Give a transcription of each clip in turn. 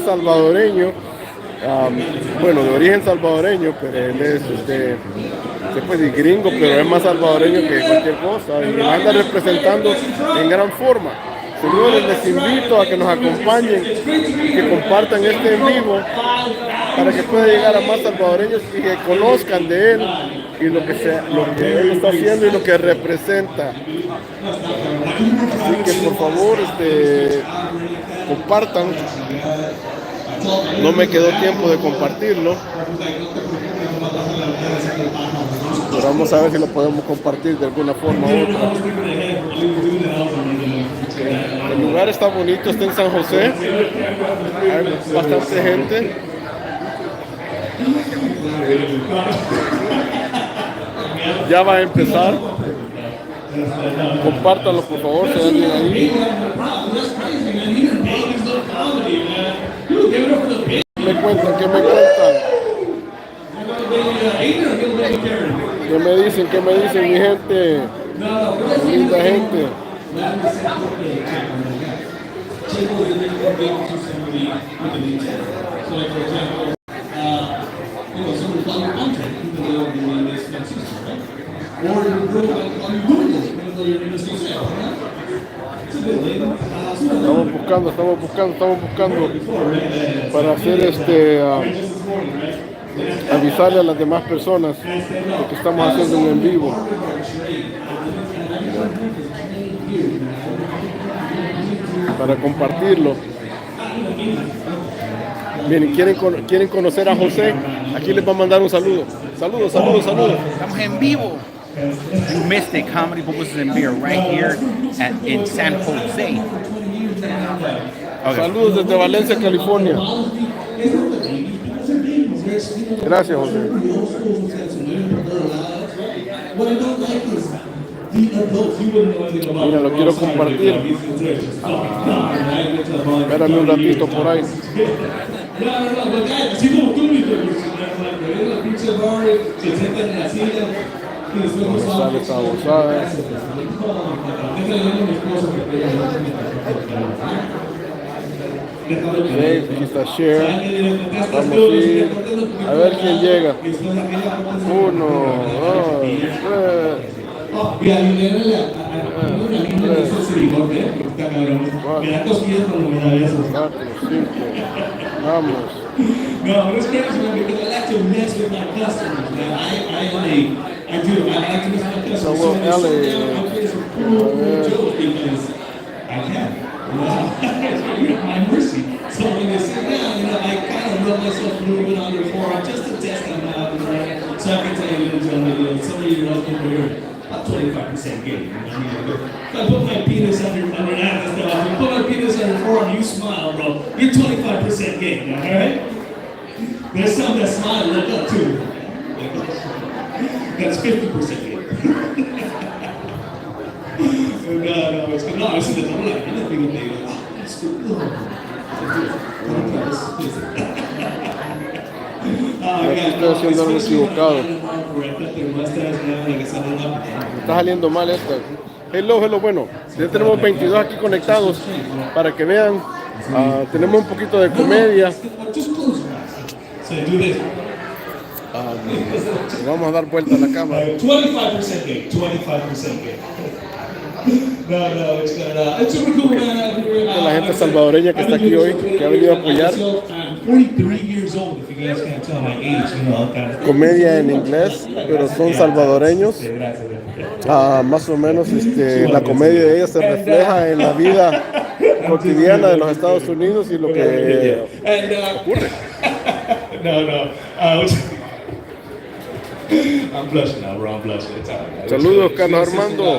Salvadoreño, bueno, de origen salvadoreño, pero él es, se puede decir gringo, pero es más salvadoreño que cualquier cosa y me anda representando en gran forma. Señores, les invito a que nos acompañen y que compartan este en vivo para que pueda llegar a más salvadoreños y que conozcan de él y lo que él está haciendo y lo que representa. Así que por favor, compartan. No me quedó tiempo de compartirlo, pero vamos a ver si lo podemos compartir de alguna forma u otra. El lugar está bonito, está en San José, hay bastante gente. Ya va a empezar. Compártanlo por favor, se ven ahí. ¿Qué me cuentan? ¿Qué me cuentan? ¿Qué me dicen mi gente? Linda gente. Estamos buscando para hacer avisarle a las demás personas de que estamos haciendo un en vivo. Para compartirlo. Bien, ¿quieren conocer a José? Aquí les va a mandar un saludo. Saludos. Estamos en vivo. You missed it, Comedy Books and Beer, right here in San Jose. Okay. Saludos desde Valencia, California. Gracias, José. Mira, lo quiero compartir. Espérame un ratito por ahí. Sale esta abusada. Aquí está share. Vamos a ir. A ver quién llega. 1, 2, 3. 4, 5. Vamos. No, it's crazy because I like to mess with my customers, man. I do. I like to mess with my customers. So well, I can. You have my mercy. So when they sit down, I kind of rub myself a little bit on their forearm just to test them out, so I can tell you, ladies and gentlemen, some of you know over here, about 25% gay. If I put my penis on your if I put my penis on your forearm, you smile, bro. You're 25% gay, all right? There's some that smile and look up too. That's 50% gay. No, it's good. No, it's good. I'm like, I'm not being gay. It's good. Estoy haciendo algo equivocado. Está saliendo mal esta. Hello, bueno, ya tenemos 22 aquí conectados para que vean. Tenemos un poquito de comedia. Vamos a dar vuelta a la cámara. 25% gay, 25% gay. No, it's good. It's super cool, man. La gente salvadoreña que está aquí hoy, que ha venido a apoyar. 43 years old, if you guys can't tell my age, Comedia en inglés, pero son salvadoreños. Más o menos la comedia de ellos se refleja en la vida cotidiana de los Estados Unidos y lo que ocurre. I'm blushing now, bro. I'm blushing. It's all right. Saludos, Carlos Armando.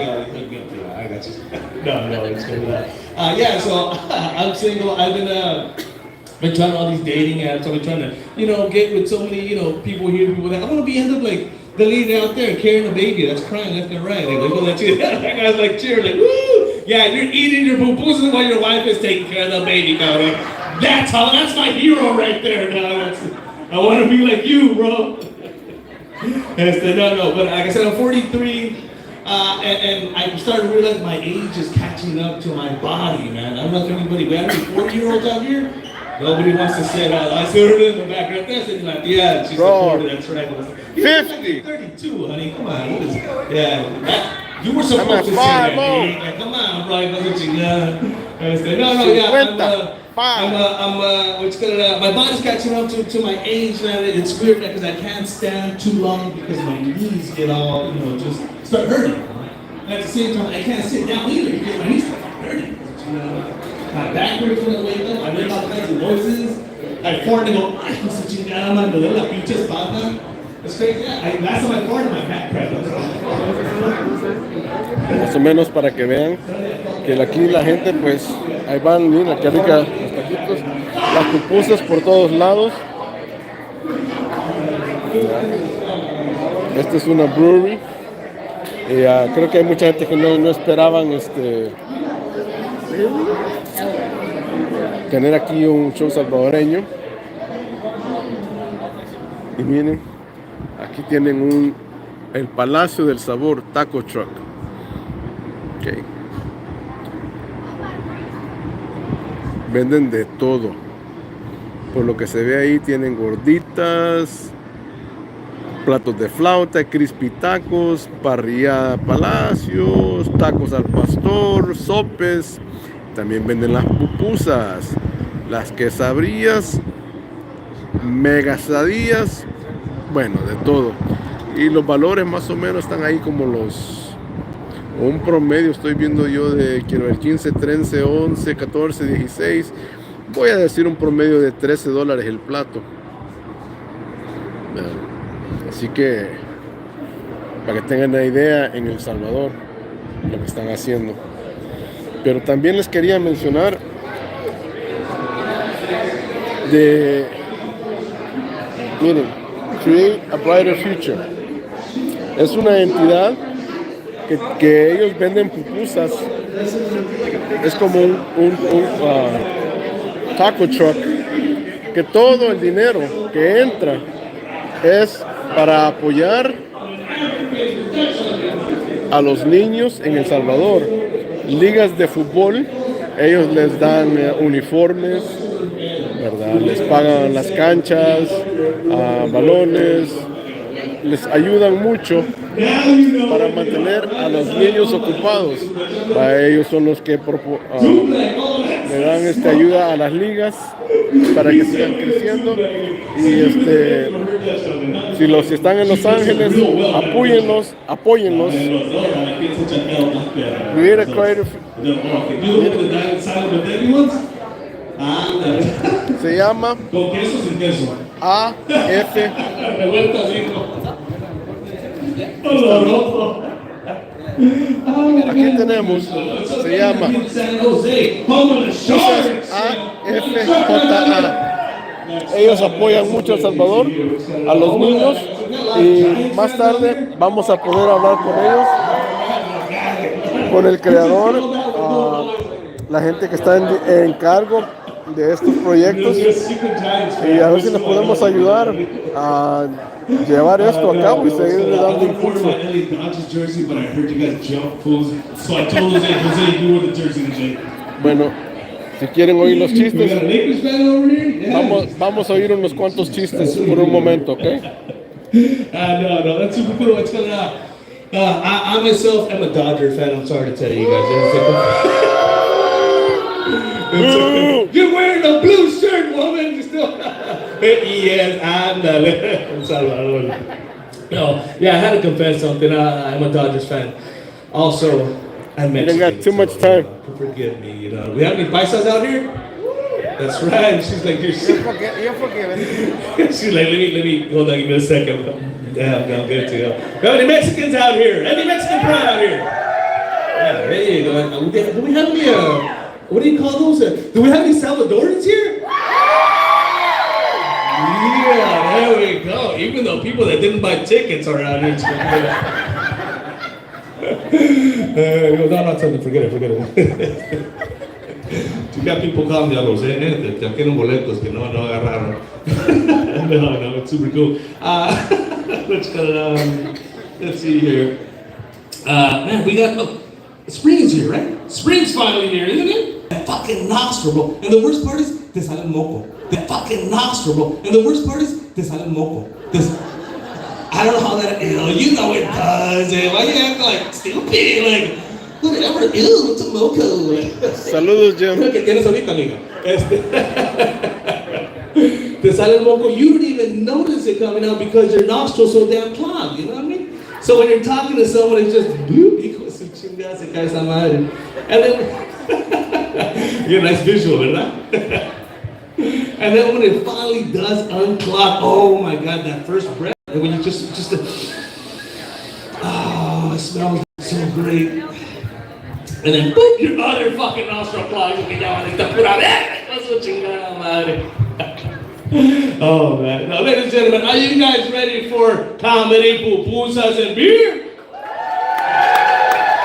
No, it's good. Yeah, so I'm single. I've been trying all these dating apps. I've been trying to, get with so many, people here, people there. I'm gonna end up like the lady out there carrying a baby that's crying left and right. Like, look at you. That guy's like cheering, like, woo! Yeah, you're eating your pupusas while your wife is taking care of the baby, dog. That's my hero right there, dog. I want to be like you, bro. No, but like I said, I'm 43. And I started to realize my age is catching up to my body, man. I don't know if anybody, we have any 40-year-olds out here? Nobody wants to say that. I saw her in the back right there. She's like, yeah, she's Bro. 40, that's right. 50. 32, honey. Come on. What is it? Yeah. You were supposed to say that. Like, come on, bro. No, yeah. My body's catching up to my age, man. It's weird because I can't stand too long because my knees get all, just start hurting. At the same time, I can't sit down either because my knees start hurting. My back hurts when I wake up. I make all kinds of noises. I fart and go, ay, esa chingada, man, me duele la pinche espalda. It's crazy. Last time I farted, my back cracked. Más o menos para que vean que aquí la gente, pues, ahí van, mira, qué rica los taquitos, las pupusas por todos lados. Esta es una brewery. Creo que hay mucha gente que no esperaban tener aquí un show salvadoreño. Y miren, aquí tienen el Palacio del Sabor Taco Truck. Okay. Venden de todo. Por lo que se ve ahí, tienen gorditas, platos de flauta, crispy tacos, parrilla palacios, tacos al pastor, sopes. También venden las pupusas, las quesadillas, megasadillas, bueno, de todo. Y los valores más o menos están ahí como un promedio, estoy viendo yo de, quiero ver, 15, 13, 11, 14, 16. Voy a decir un promedio de $13 el plato. Así que, para que tengan una idea, en El Salvador, lo que están haciendo. Pero también les quería mencionar miren, Create a Brighter Future. Es una entidad que ellos venden pupusas. Es como un taco truck, que todo el dinero que entra es para apoyar a los niños en El Salvador. Ligas de fútbol, ellos les dan uniformes, ¿verdad? Les pagan las canchas, balones, les ayudan mucho para mantener a los niños ocupados. Ellos son los que le dan ayuda a las ligas para que sigan creciendo. Y si están en Los Ángeles, apóyenlos. Se llama AF. Aquí tenemos, se llama AFJA. Ellos apoyan mucho a El Salvador, a los niños, y más tarde vamos a poder hablar con ellos, con el creador, la gente que está en cargo de estos proyectos, y a ver si les podemos ayudar a llevar esto a cabo y seguir dando impulso. Bueno, si quieren oír los chistes, vamos a oír unos cuantos chistes por un momento, ¿ok? No, that's super cool. It's gonna, I myself am a Dodger fan. I'm sorry to tell you guys. You're wearing a blue shirt, woman. Yes, I'm Salvador. No, yeah, I had to confess something. I'm a Dodgers fan. Also, I'm Mexican. You don't got too much time. Forgive me, We have any paisas out here? That's right. She's like, you're forgiven. She's like, let me, hold on, give me a second. Damn, I'm good to go. We have any Mexicans out here? Any Mexican pride out here? Yeah, there you go. Do we have any, what do you call those? Do we have any Salvadorans here? Yeah, there we go. Even though people that didn't buy tickets are out here. No, tell me, forget it. You got people calling me a los te quieren boletos que no agarraron. No, it's super cool. Let's see here. Man, we got, spring is here, right? Spring's finally here, isn't it? The fucking nostril, bro. And the worst part is, te sale el moco. The fucking nostril, bro. And the worst part is, te sale el moco. I don't know how that, you know it does. Why you act like stupid? Like, whatever, ew, what's a moco? Saludos, Jim. Lo que tienes ahorita, amiga. Te sale el moco, you don't even notice it coming out because your nostrils so damn clogged, you know what I mean? So when you're talking to someone, it's just, bloop, hijo de su chingada, se cae esa madre. And then, yeah, nice visual, ¿verdad? And then when it finally does unclog, oh my God, that first breath, and when you just oh, it smells so great. And then, boop, your other fucking nostril clogs, y que ya van a estar pura verga, su chingada madre. Oh man. Now, ladies and gentlemen, are you guys ready for comedy, pupusas, and beer?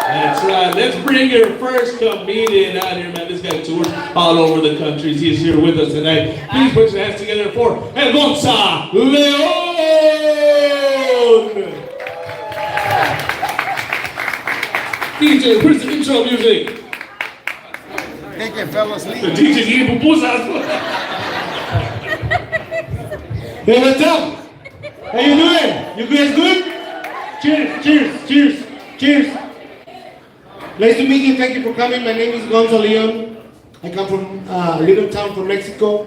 That's right. Let's bring your first comedian out here, man. This guy tours all over the country. He's here with us tonight. Please put your hands together for El Gonza Leon. DJ, where's the intro music? I think I fell asleep. The DJ eating pupusas. Hey, what's up? How you doing? You guys good? Cheers, cheers, cheers, cheers. Nice to meet you. Thank you for coming. My name is Gonza Leon. I come from a little town from Mexico.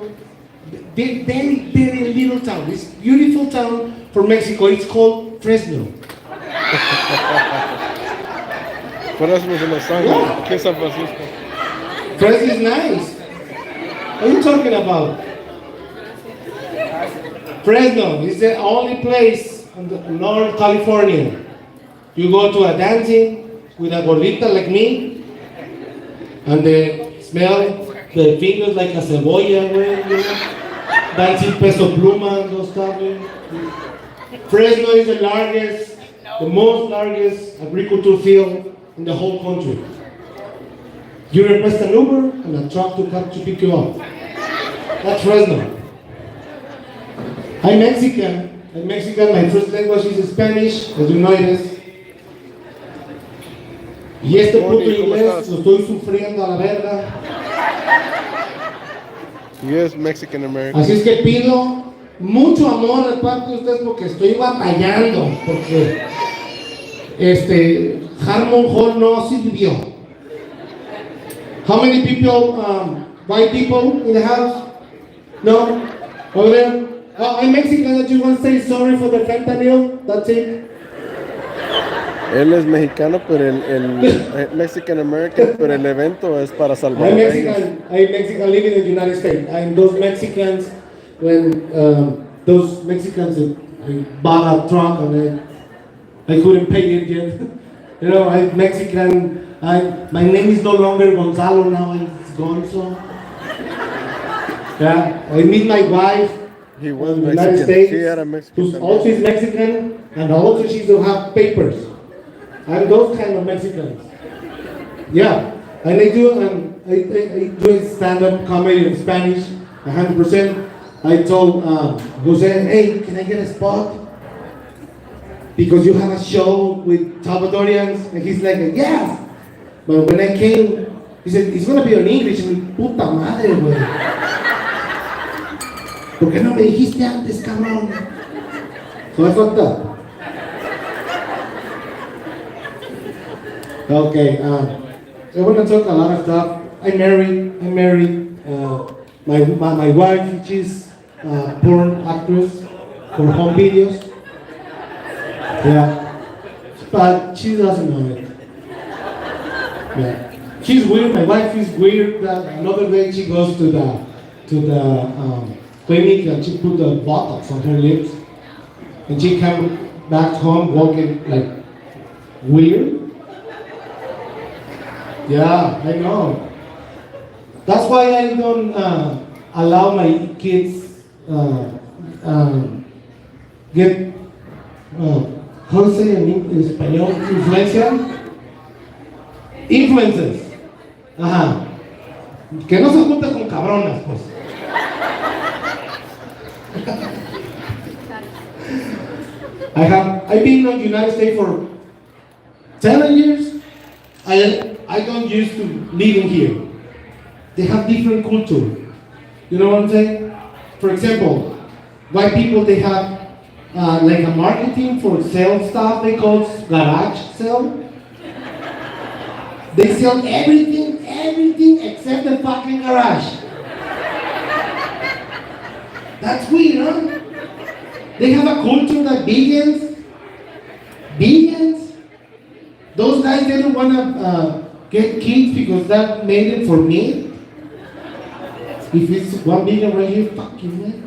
Very, very little town. This beautiful town from Mexico. It's called Fresno. Fresno de Los Ángeles. ¿Qué es San Francisco? Fresno is nice. What are you talking about? Fresno is the only place in the North California. You go to a dancing with a gordita like me, and they smell the fingers like a cebolla, güey, you know? Dancing peso pluma and those stuff. Fresno is the most largest agricultural field in the whole country. You request an Uber and a truck to come to pick you up. That's Fresno. I'm Mexican. My first language is Spanish, as you notice. Y este puto inglés lo estoy sufriendo a la verga. Yes, Mexican American. Así es que pido mucho amor de parte de ustedes porque estoy batallando, porque Harmon Hall no sirvió. How many people, white people in the house? No? Over there? I'm Mexican, I just want to say sorry for the fentanyl, that's it. Él es mexicano, pero el Mexican American, pero el evento es para salvadoreños. I'm Mexican living in the United States. I'm those Mexicans when those Mexicans bought a truck and I couldn't pay it yet. You know, I'm Mexican. My name is no longer Gonzalo, now it's Gonzo. Yeah, I meet my wife. He was in the Mexican. United States, He had a Mexican. who's also is Mexican, and also she don't have papers. I'm those kind of Mexicans. Yeah, and I do stand-up comedy in Spanish, 100%. I told Jose, hey, can I get a spot? Because you have a show with Salvadorians, and he's like, yeah. But when I came, he said, it's gonna be in English. And puta madre, güey. ¿Por qué no me dijiste antes, cabrón? So I fucked up. Okay, I want to talk a lot of stuff. I'm married. My wife, she's a porn actress for home videos. Yeah, but she doesn't know it. Yeah, she's weird. My wife is weird. Another day she goes to the clinic and she put the Botox on her lips, and she came back home walking like weird. Yeah, I know. That's why I don't allow my kids get how to say en español, influencers. Ajá. Que no se junten con cabronas, pues. I've been in the United States for 7 years. I don't used to living here. they have different culture. You know what I'm saying? For example, white people, they have like a marketing for sale stuff they call garage sale. They sell everything except the fucking garage. That's weird, huh? They have a culture that vegans, those guys, they don't want to get kids because that made it for me. If it's one vegan right here, fuck you, man.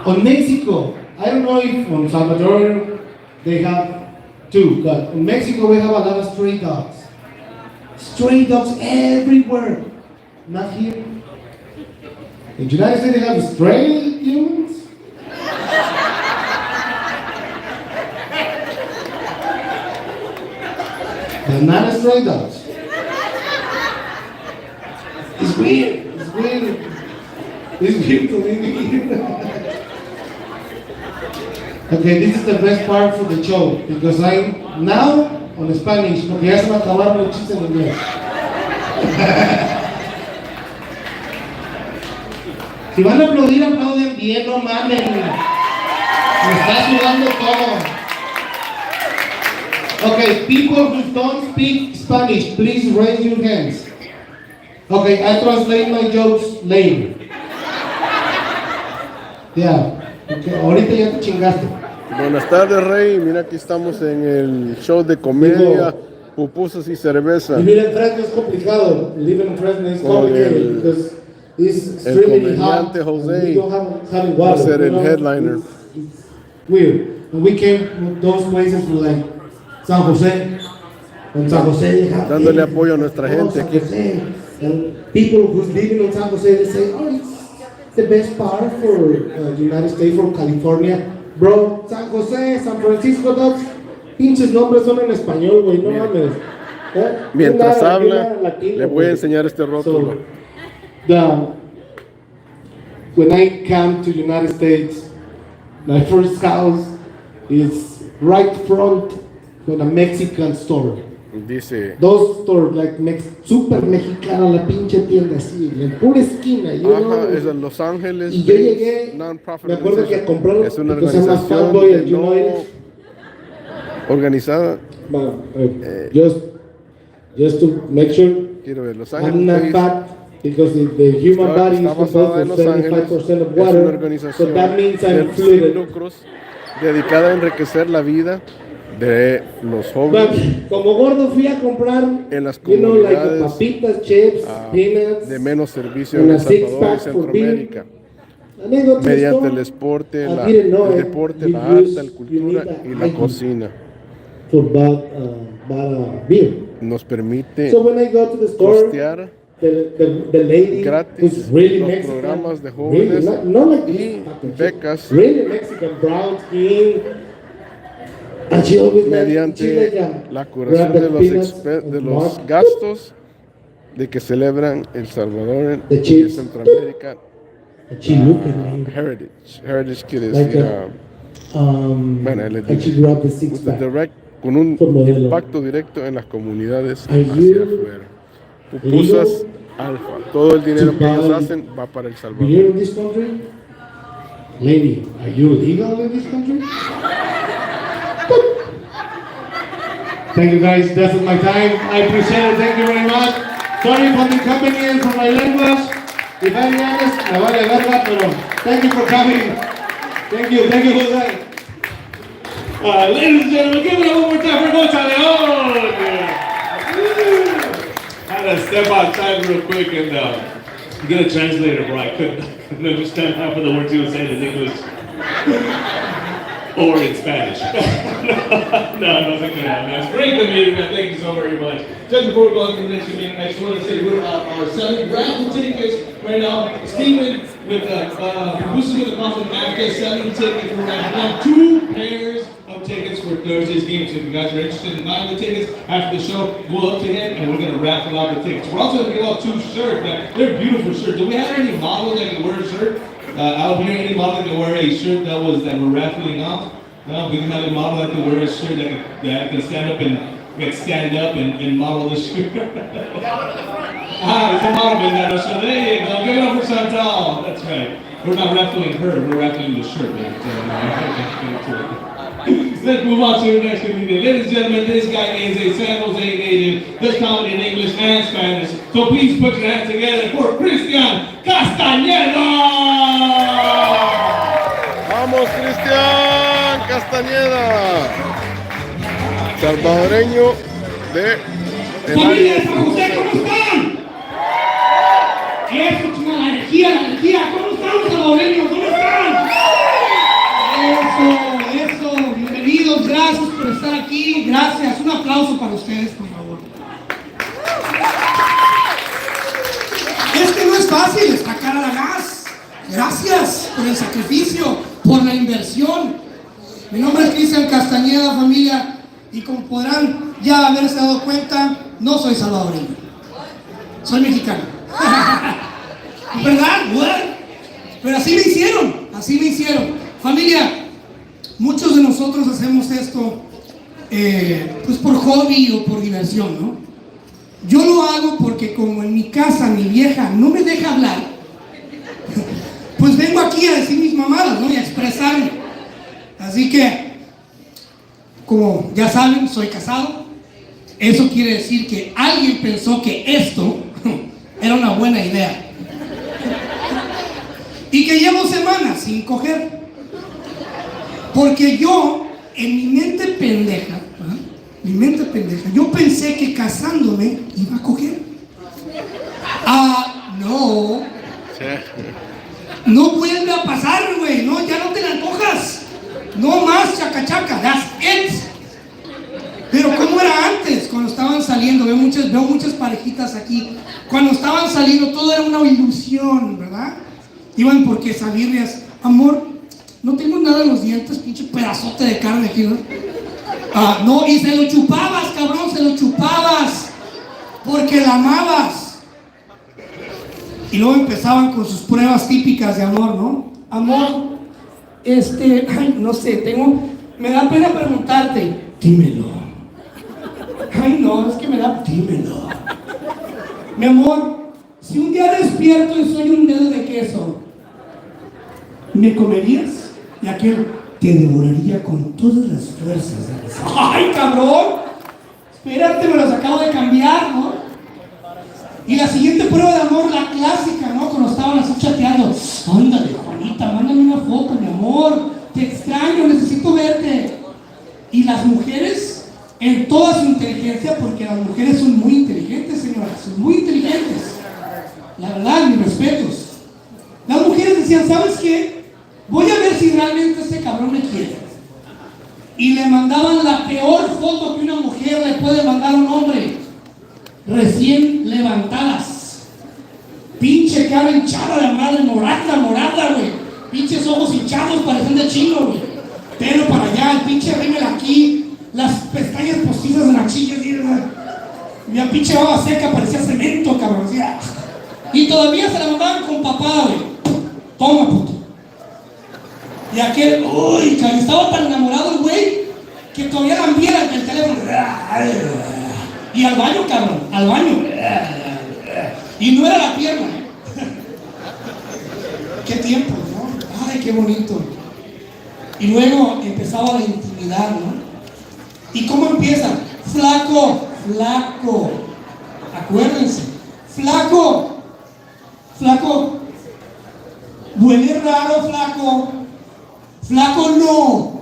On Mexico, I don't know if on Salvador they have too, but in Mexico we have a lot of stray dogs. Stray dogs everywhere. Not here. In the United States they have stray humans. But not stray dogs. It's weird. It's weird. It's weird to live here. Okay, this is the best part for the show because I'm now on Spanish porque ya se me acabaron los chistes en inglés. Si van a aplaudir, aplauden bien, no mamen. Me está sudando todo. Okay, people who don't speak Spanish, please raise your hands. Okay, I translate my jokes later. Yeah. Okay, ahorita ya te chingaste. Buenas tardes, Rey. Mira, aquí estamos en el show de comedia, pupusas y cerveza. Vivir en Fresno es complicado. Living in Fresno is complicated because it's El extremely hot. comediante and we Jose don't have va a water. ser you el know? headliner. It's weird. And we came to those places like San Jose. And San Jose, they have Dándole apoyo a nuestra gente San aquí. Jose. And people who's living in San Jose, they say, oh, it's the best part for United States, for California. Bro, San Jose, San Francisco, those pinches nombres son en español, güey, no mames. Mientras habla, le voy a enseñar este rótulo. When I come to United States, my first house is right front of a Mexican store. Dice, Those stores, like super mexicana, la pinche tienda así, en pura esquina. ajá, es en Los Ángeles. Y yo llegué, Non-profit me acuerdo que a organization. comprarlo, Es una because I'm a organización fanboy at no United. organizada. Well, just to make sure Quiero ver, Los I'm Ángeles. not fat, because the human body is Está basada composed en of Los Ángeles. 75% of Es una water, so organización that means I'm sin fluid. lucros dedicada a enriquecer la vida de los But, jóvenes como gordo fui a comprar, en las like comunidades papitas, chips, peanuts, de menos servicio and en a El Salvador y six-pack for Centroamérica. And I go to the Mediante store, el deporte, I didn't know el it. deporte, You la use- arte, la you cultura need y a la ID cocina. for buy beer. Nos permite So when I go to the store, costear the lady gratis who's really los Mexican, programas de really, jóvenes not like y this fucking chick, becas really Mexican, brown skin, and she always she's mediante like la grab curación the de peanuts de and los mark, gastos de que celebran El Salvador The y chips. Centroamérica. and she looked at me Heritage quiere like decir bueno, les and she digo, grabbed the six with the pack. direct, con un Por modelo. impacto directo en las comunidades Are hacia you afuera. Pupusas Alfa, todo el dinero que ellos buy hacen va para El Salvador. Beer in this country? Lady, are you legal in this country? Thank you guys, that's my time. I appreciate it, thank you very much. Sorry for the inconvenience for my language. If I'm honest, me vale verga, pero thank you for coming. Thank you, Jose. Ladies and gentlemen, give it up one more time for Voces de León. I had to step outside real quick and get a translator, bro. I couldn't understand half of the words he was saying in English or in Spanish. no, thank you, man. It's great to meet you, man. Thank you so very much. Just before we go on to the next meeting, I just want to say we're selling raffle tickets right now. Steven with Boosters with the Confident Africa selling tickets. We're going to have 2 pairs of tickets for Thursday's game. So if you guys are interested in buying the tickets after the show, go up to him and we're going to raffle out the tickets. We're also going to give out 2 shirts, man. They're beautiful shirts. Do we have any models that can wear a shirt? Out here, any model that can wear a shirt that we're raffling out? No, we can have a model that can wear a shirt that can stand up and get stand up and model the shirt. It's a model in that shirt. There you go. Give it up for Chantal. That's right. We're not raffling her, we're raffling the shirt. Let's move on to the next comedian. Ladies and gentlemen, this guy is a San Jose native, does comedy in English and Spanish. So please put your hands together for Cristian Castañeda. Vamos, Cristian Castañeda, salvadoreño de ¡Familia de San José, ¿cómo están? Eso, chingada, la energía, ¿cómo están, salvadoreños? ¿Cómo están? Eso, bienvenidos, gracias por estar aquí, gracias, un aplauso para ustedes, por favor. Es que no es fácil sacar a la gas, gracias por el sacrificio, por la inversión. Mi nombre es Cristian Castañeda, familia, y como podrán ya haberse dado cuenta, no soy salvadoreño, soy mexicano. ¿Verdad? Bueno, pero así me hicieron. Familia, muchos de nosotros hacemos esto pues por hobby o por diversión, ¿no? Yo lo hago porque como en mi casa mi vieja no me deja hablar, pues vengo aquí a decir mis mamadas, ¿no? Y a expresarme. Así que, como ya saben, soy casado. Eso quiere decir que alguien pensó que esto era una buena idea. Y que llevo semanas sin coger. Porque yo, en mi mente pendeja, yo pensé que casándome iba a coger. No. No vuelve a pasar, güey. No, ya no te la antojas. No más chacachaca, that's it. Pero ¿cómo era antes? Cuando estaban saliendo, veo muchas parejitas aquí. Cuando estaban saliendo todo era una ilusión, ¿verdad? Iban por quesadillas. Amor, no tengo nada en los dientes, pinche pedazote de carne aquí, ¿no? No, y se lo chupabas, cabrón, se lo chupabas. Porque la amabas. Y luego empezaban con sus pruebas típicas de amor, ¿no? Amor, ay, no sé, me da pena preguntarte. Dímelo. Ay, no, es que me da, dímelo. Mi amor, si un día despierto y soy un dedo de queso, ¿me comerías? Y aquel te devoraría con todas las fuerzas de la sangre. ¡Ay, cabrón! Espérate, me los acabo de cambiar, ¿no? Y la siguiente prueba de amor, la clásica, ¿no? Cuando estaban así chateando. Ándale, Juanita, mándame una foto, mi amor. Te extraño, necesito verte. Y las mujeres, en toda su inteligencia, porque las mujeres son muy inteligentes, señoras, son muy inteligentes. La verdad, mis respetos. Las mujeres decían, ¿sabes qué? Voy a ver si realmente este cabrón me quiere. Y le mandaban la peor foto que una mujer le puede mandar a un hombre. Recién levantadas. Pinche cara hinchada de madre, morada, güey. Pinches ojos hinchados, parecen de chino, güey. Pelo para allá, el pinche rímel aquí. Las pestañas postizas en la chilla. Mi pinche baba seca, parecía cemento, cabrón. Y todavía se la mandaban con papá, güey. Toma, puto. Y aquel, uy, que estaba tan enamorado el güey que todavía la enviara el teléfono. Y al baño, cabrón, al baño. Y no era la pierna. Qué tiempo, ¿no? Ay, qué bonito. Y luego empezaba la intimidad, ¿no? ¿Y cómo empieza? Flaco. Acuérdense. Flaco. Huele raro, flaco. Flaco, no,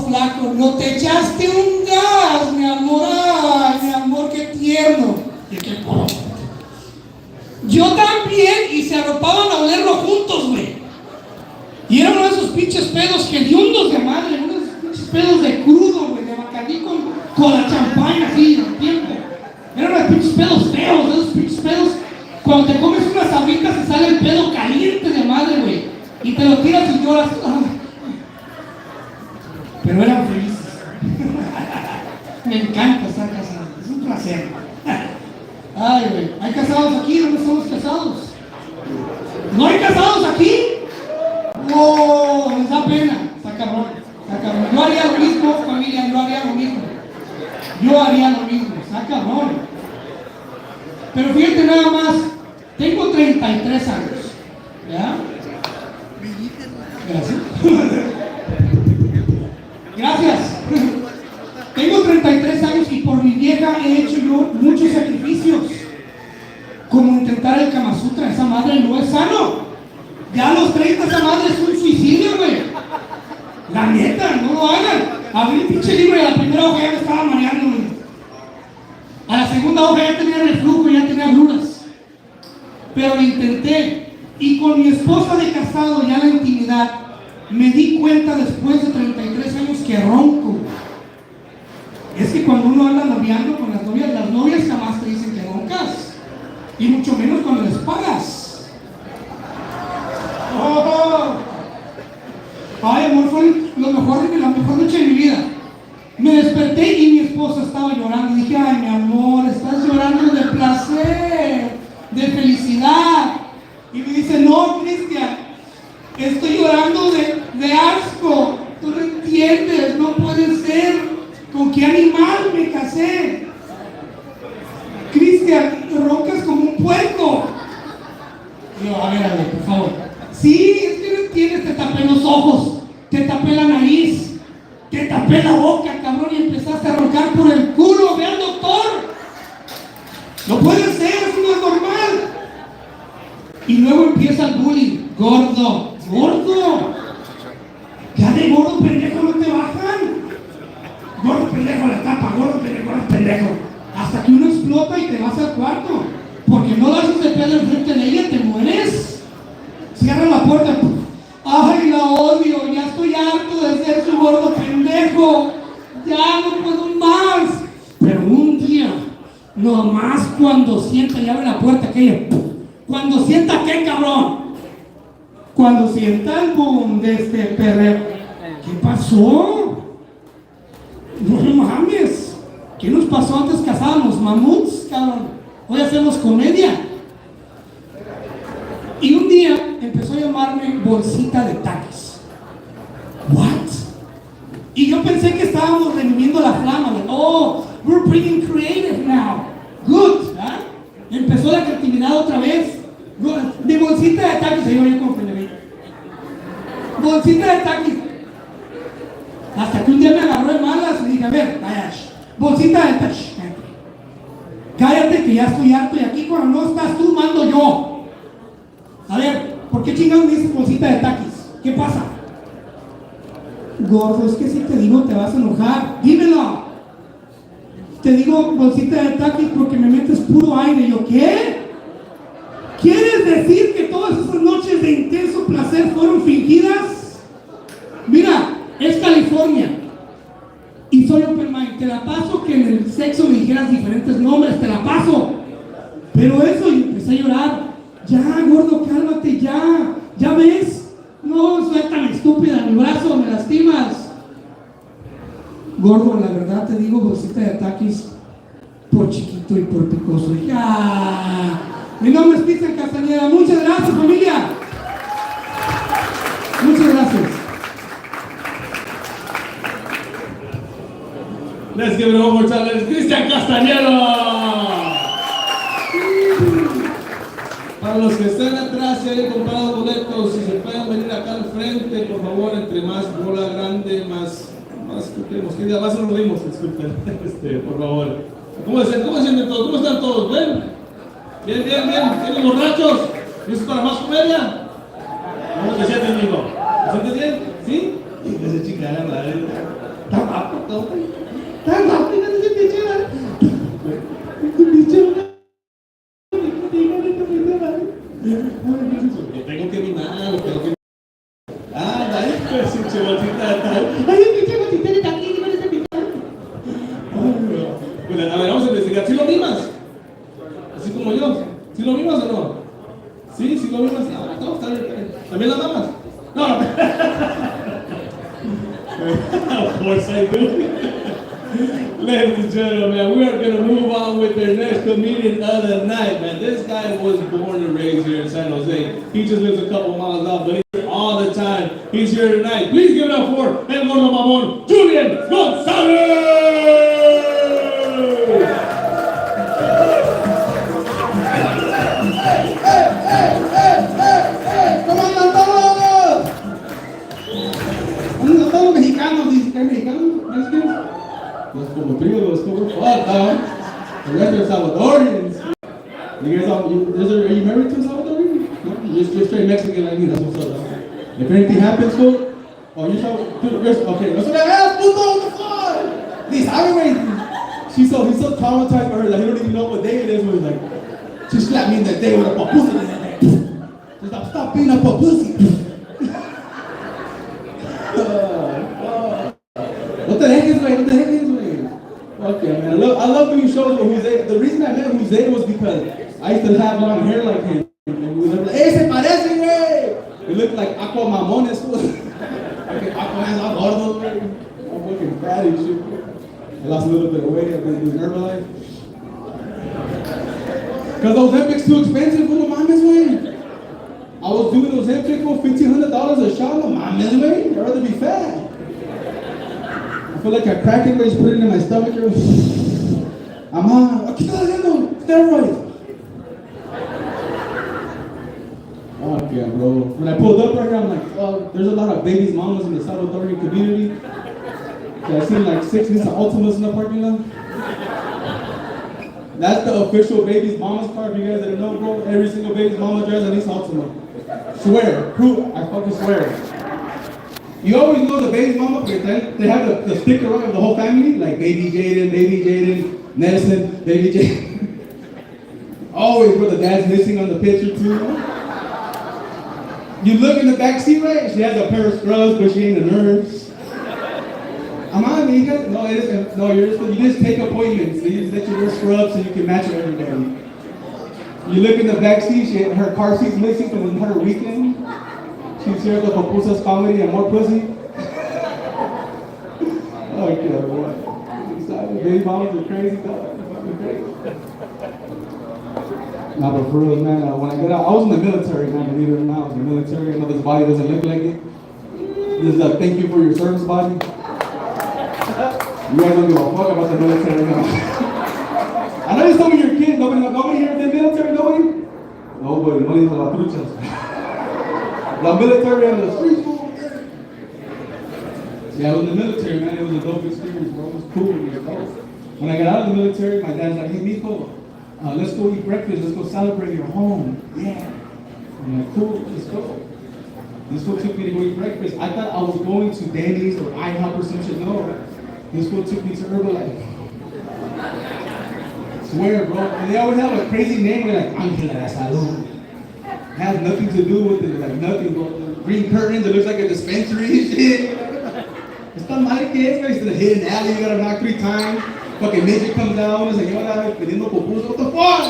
flaco, no te echaste un gas, mi amor. Ay, mi amor, qué tierno. Y qué poco. Yo también, y se arropaban a olerlo juntos, güey. Y era uno de esos pinches pedos hediondos de madre, uno de esos pinches pedos de crudo, güey, de Bacardí con la champaña así, al tiempo. Eran unos pinches pedos feos, esos pinches pedos. Cuando te comes unas sabritas te sale el pedo caliente de madre, güey. Y te lo tiras y lloras. Pero eran felices. Me encanta estar casado. Es un placer. Ay, güey. ¿Hay casados aquí? ¿Dónde estamos casados? ¿No hay casados aquí? No, les da pena. Está cabrón. Yo haría lo mismo, familia. Yo Yo haría lo mismo, saca amor. Pero fíjate nada más, tengo 33 años, ¿ya? Gracias. Gracias. Tengo 33 años y por mi vieja he hecho yo muchos sacrificios. Como intentar el Kama Sutra, esa madre no es sano. Ya a los 30 esa madre es un suicidio, güey. La neta, no lo hagan. Abrí el pinche libro y a la primera hoja ya me estaba mareando, güey. A la segunda hoja ya tenía reflujo, ya tenía agruras. Pero lo intenté. Y con mi esposa de casado, ya en la intimidad, me di cuenta después de 33 años que ronco. Es que cuando uno anda noviando con las novias jamás te dicen que roncas. Y mucho menos cuando les pagas. Oh. Ay, amor, fue la mejor noche de mi vida. Me desperté y mi esposa estaba llorando. Dije, ay, mi amor, estás llorando de placer, de felicidad. Y me dice, no, Cristian, estoy llorando de asco. Tú no entiendes, no puede ser. ¿Con qué animal me casé? Cristian, roncas como un puerco. Yo, a ver, por favor. Sí, es que no entiendes, te tapé los ojos, te tapé la nariz, te tapé la boca, cabrón, y empezaste a roncar por el culo. Ve al doctor. No puede ser, eso no es normal. Y luego empieza el bullying. Gordo, gordo. Ya de gordo pendejo no te bajan. Gordo pendejo la tapa, gordo pendejo. Hasta que uno explota y te vas al cuarto. Porque no das ese pedo enfrente de ella, te mueres. Cierra la puerta. Ay, la odio, ya estoy harto de ser su gordo pendejo. Ya no puedo más. Pero un día, nomás cuando sienta y abre la puerta aquella. Cuando sienta qué, cabrón. Cuando sienta el boom de este perreo. ¿Qué pasó? No mames. ¿Qué nos pasó antes casábamos? Mamuts, cabrón. Hoy hacemos comedia. Y un día empezó a llamarme bolsita de taquis. What? Y yo pensé que estábamos reviviendo la flama. Like, oh, we're being creative now. Good, ¿ah? Empezó la creatividad otra vez. De bolsita de taquis, se iba yo con Felipe. Bolsita de taquis. Hasta que un día me agarró de malas y dije, a ver, bolsita de taquis. Cállate que ya estoy harto y aquí cuando no estás tú, mando yo. A ver, ¿por qué chingados me dices bolsita de taquis? ¿Qué pasa? Gordo, es que si te digo te vas a enojar. Dímelo. Te digo bolsita de taquis porque me metes puro aire. ¿Yo qué? ¿Quieres decir que todas esas noches de intenso placer fueron fingidas? Mira, es California y soy open mind. Te la paso que en el sexo me dijeras diferentes nombres, te la paso. Pero eso, y empecé a llorar. Ya, gordo, cálmate, ya. ¿Ya ves? No soy tan estúpida, mi brazo, me lastimas. Gordo, la verdad te digo, bolsita de taquis por chiquito y por picoso. Ya. Mi nombre es Cristian Castañeda. Muchas gracias, familia. Muchas gracias. Let's give it one more time. It's Cristian Castañeda. Para los que están atrás y hayan comprado boletos, si se pueden venir acá al frente, por favor, entre más bola grande, más nos rimos, disculpen, por favor. ¿Cómo están todos? ¿Cómo están todos? ¿Ven? Bien. ¿Tienen borrachos? ¿Listos para más comedia? ¿Cómo te sientes, hijo? ¿Te sientes bien? ¿Sí? Y esa chica de la madre. Tan rápido, tengo que mimar, pues, bolsita de tal. Bolsita de tal, a ver, vamos a investigar. ¿Sí lo mimas? Así como yo. ¿Sí lo mimas o no? ¿Sí lo mimas? No, está bien. ¿También la mamas? No. Of course I do. Ladies and gentlemen, we are going to move on with our next comedian of the night, man. This guy was born and raised here in San Jose. He just lives a couple miles out, but he's here all the time. He's here tonight. Please give it up for El Gordo Mamón, Julian Gonzalez! ¿Cómo andan todos? ¿Andan todos los mexicanos? ¿Dice que hay mexicanos? Los como three of us, we're fucked, dog. The rest are Salvadorians. You guys are you married to a Salvadorian? No? You're straight Mexican like me, that's what's up, dog. If anything happens, fool, oh, you're okay, that's what I asked, puto, what the fuck? Please, I mean, he's so traumatized by her, like, he don't even know what day it is, when he's like, she slapped me in the day with a papusa in that day. She's like, stop being a papusi. What the heck is, like, what the heck is, like? Okay, man, I love doing shows with Jose. The reason I met Jose was because I used to have long hair like him. And we were like, hey, se parece, güey! It looked like Aqua Mamones. Okay, Aqua has all gordo, güey. I'm fucking fat and shit. I lost a little bit of weight. I've been doing Herbalife. Because those Ozempic's too expensive, no mames, güey. I was doing those Ozempic for $1,500 a shot, no mames, güey. I'd rather be fat. I feel like a crackhead, just put it in my stomach. I'm on. ¿Qué estás haciendo? Steroids. Oh, yeah, bro. When I pulled up right here, I'm like, oh, there's a lot of babies, mamas in the Salvadorian community. So I seen like 6 Nissan Altimas in the parking lot. That's the official baby's mama's car. If you guys didn't know, bro, every single baby's mama drives a Nissan Altima. Swear, proof, I fucking swear. You always know the baby's mama, because they have the sticker right of the whole family, like baby Jaden, Nelson, baby Jaden. Always, bro, the dad's missing on the picture too. You look in the back seat, right? She has a pair of scrubs, but she ain't a nurse. Am I amiga? No, it isn't. No, you just take appointments. So you just let you wear scrubs so you can match her every day. You look in the back seat, her car seat's missing from her weekend. She's here with Papusa's comedy and more pussy. Okay, boy. Baby mamas are crazy, dog. Fucking crazy. Nah, but for real, man, when I got out, I was in the military, man, believe it or not, I was in the military. I know this body doesn't look like it. This is a thank you for your service body. You guys don't give a fuck about the military now. I know you told me you're a kid. Nobody here in the military, nobody? Nobody. Nobody's about truchas. The military on the streets. Yeah, I was in the military, man. It was a dope experience, bro. It was cool. It was dope. When I got out of the military, my dad's like, hey, Nico, let's go eat breakfast. Let's go celebrate your home. Yeah. I'm like, cool, let's go. This fool took me to go eat breakfast. I thought I was going to Denny's or IHOP or some shit. No. This fool took me to Herbalife. Swear, bro. And they always have a crazy name. They're like, Angela de Salud. It has nothing to do with it. Like, nothing, bro. The green curtains, it looks like a dispensary and shit. Esta madre que es, guys. It's in a hidden alley. You gotta knock 3 times. Fucking midget comes down. It's like, yo, pidiendo pupusas. What the fuck?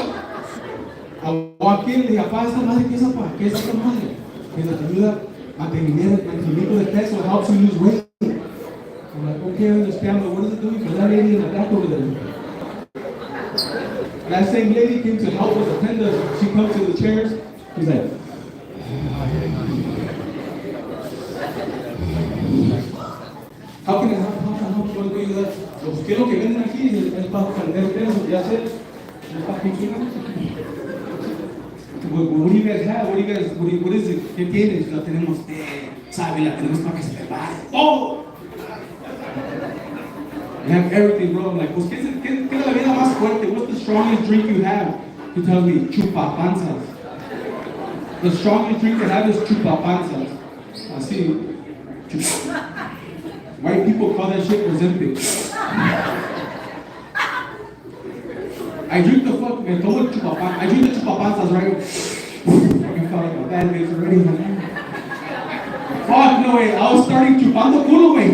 I walk in and dije, papá, esta madre, ¿qué es, papá? ¿Qué es esta madre? Que te ayuda a mantenimiento de peso. It helps you lose weight. I'm like, okay, I understand, but what is it doing for that lady in the back over there? That same lady came to help us attend us. She comes to the chairs. She's like, how can I help? How can I help? ¿Qué es lo que venden aquí? Es para vender peso, ya sé. Es para funcionar. What do you guys have? What is it? ¿Qué tienes? La tenemos, sabe, la tenemos para que se prepare. ¡Oh! You have everything, bro. I'm like, pues, ¿qué es la vida más fuerte? What's the strongest drink you have? He tells me, chupapanzas. The strongest drink I have is chupapanzas. I see. White people call that shit Ozempic. I drink the fuck, man, don't chupapanzas. I drink the chupapanzas, right? I felt like a bad bitch already, man. Fuck, no way. I was starting chupando culo, way.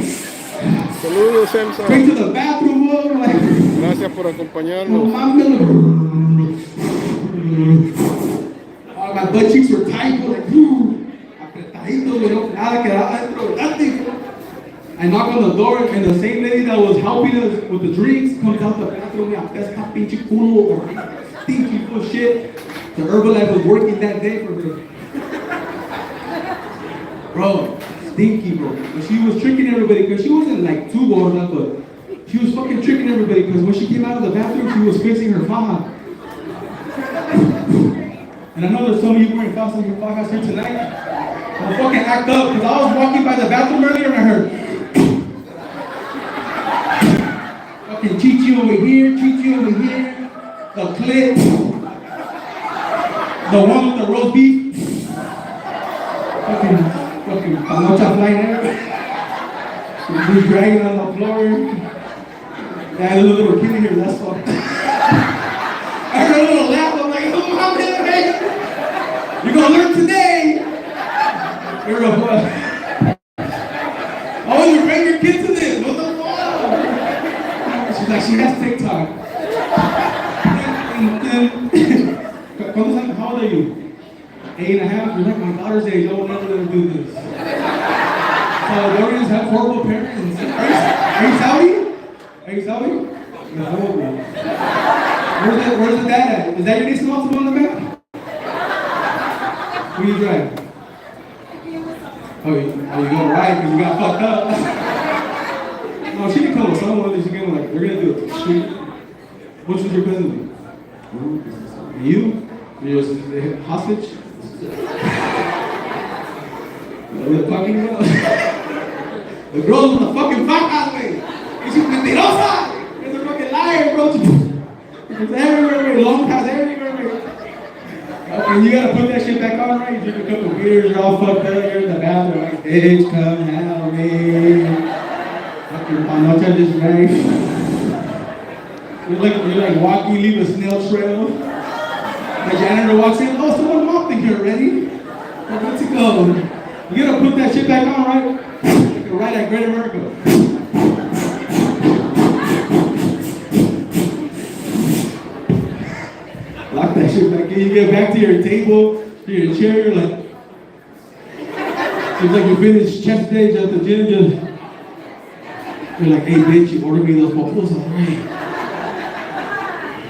Saludos, Emsa. Straight to the bathroom, like. Gracias por acompañarnos. Oh, my butt cheeks were tight, like, apretaditos, nada quedaba dentro, nothing. I knock on the door, and the same lady that was helping us with the drinks comes out the bathroom, and pesca pinche culo, or stinky full shit. The Herbalife was working that day for me. Bro, stinky, bro. But she was tricking everybody, because she wasn't like too gorda, but she was fucking tricking everybody, because when she came out of the bathroom, she was fixing her faja. And I know there's some of you wearing falsas here tonight. I'll fucking act up, because I was walking by the bathroom earlier and I heard fucking chichi over here, the clip, the one with the roast beef, fucking panocha flying there, he's dragging on the floor. Yeah, there's a little kid in here, that's fucked. I heard a little laugh, I'm like, oh, I'm here, hey. You're gonna learn today. You're a what? Oh, you bring your kid to this, what the fuck? She's like, she has TikTok. How old are you? 8.5? You're like my daughter's age, I will never let her do this. Salvadorians have horrible parents. Are you Saudi? Are you Saudi? No, I won't be. Where's the dad at? Is that your niece also on the map? Who you drive? Oh, you go right because you got fucked up. No, she can come with someone that she can like, they're gonna do it. Which was your cousin? You? You're a hostage? The fucking girl. The girl's on the fucking firehouse way. And she's mentirosa. It's a fucking liar, bro. It's everywhere, long pass everywhere. And you gotta put that shit back on, right? You drink a couple beers, you're all fucked up, you're in the bathroom, like, bitch, come help me. Fucking panocha just right. You're like walking, you leave a snail trail. The janitor walks in, oh, someone mopped in here already. We're good to go. You gotta put that shit back on, right? Like right at Great America. Lock that shit back in. You get back to your table, to your chair, you're like, seems like you finished chest stage at the gym, just, you're like, hey bitch, you ordered me those pupusas, right?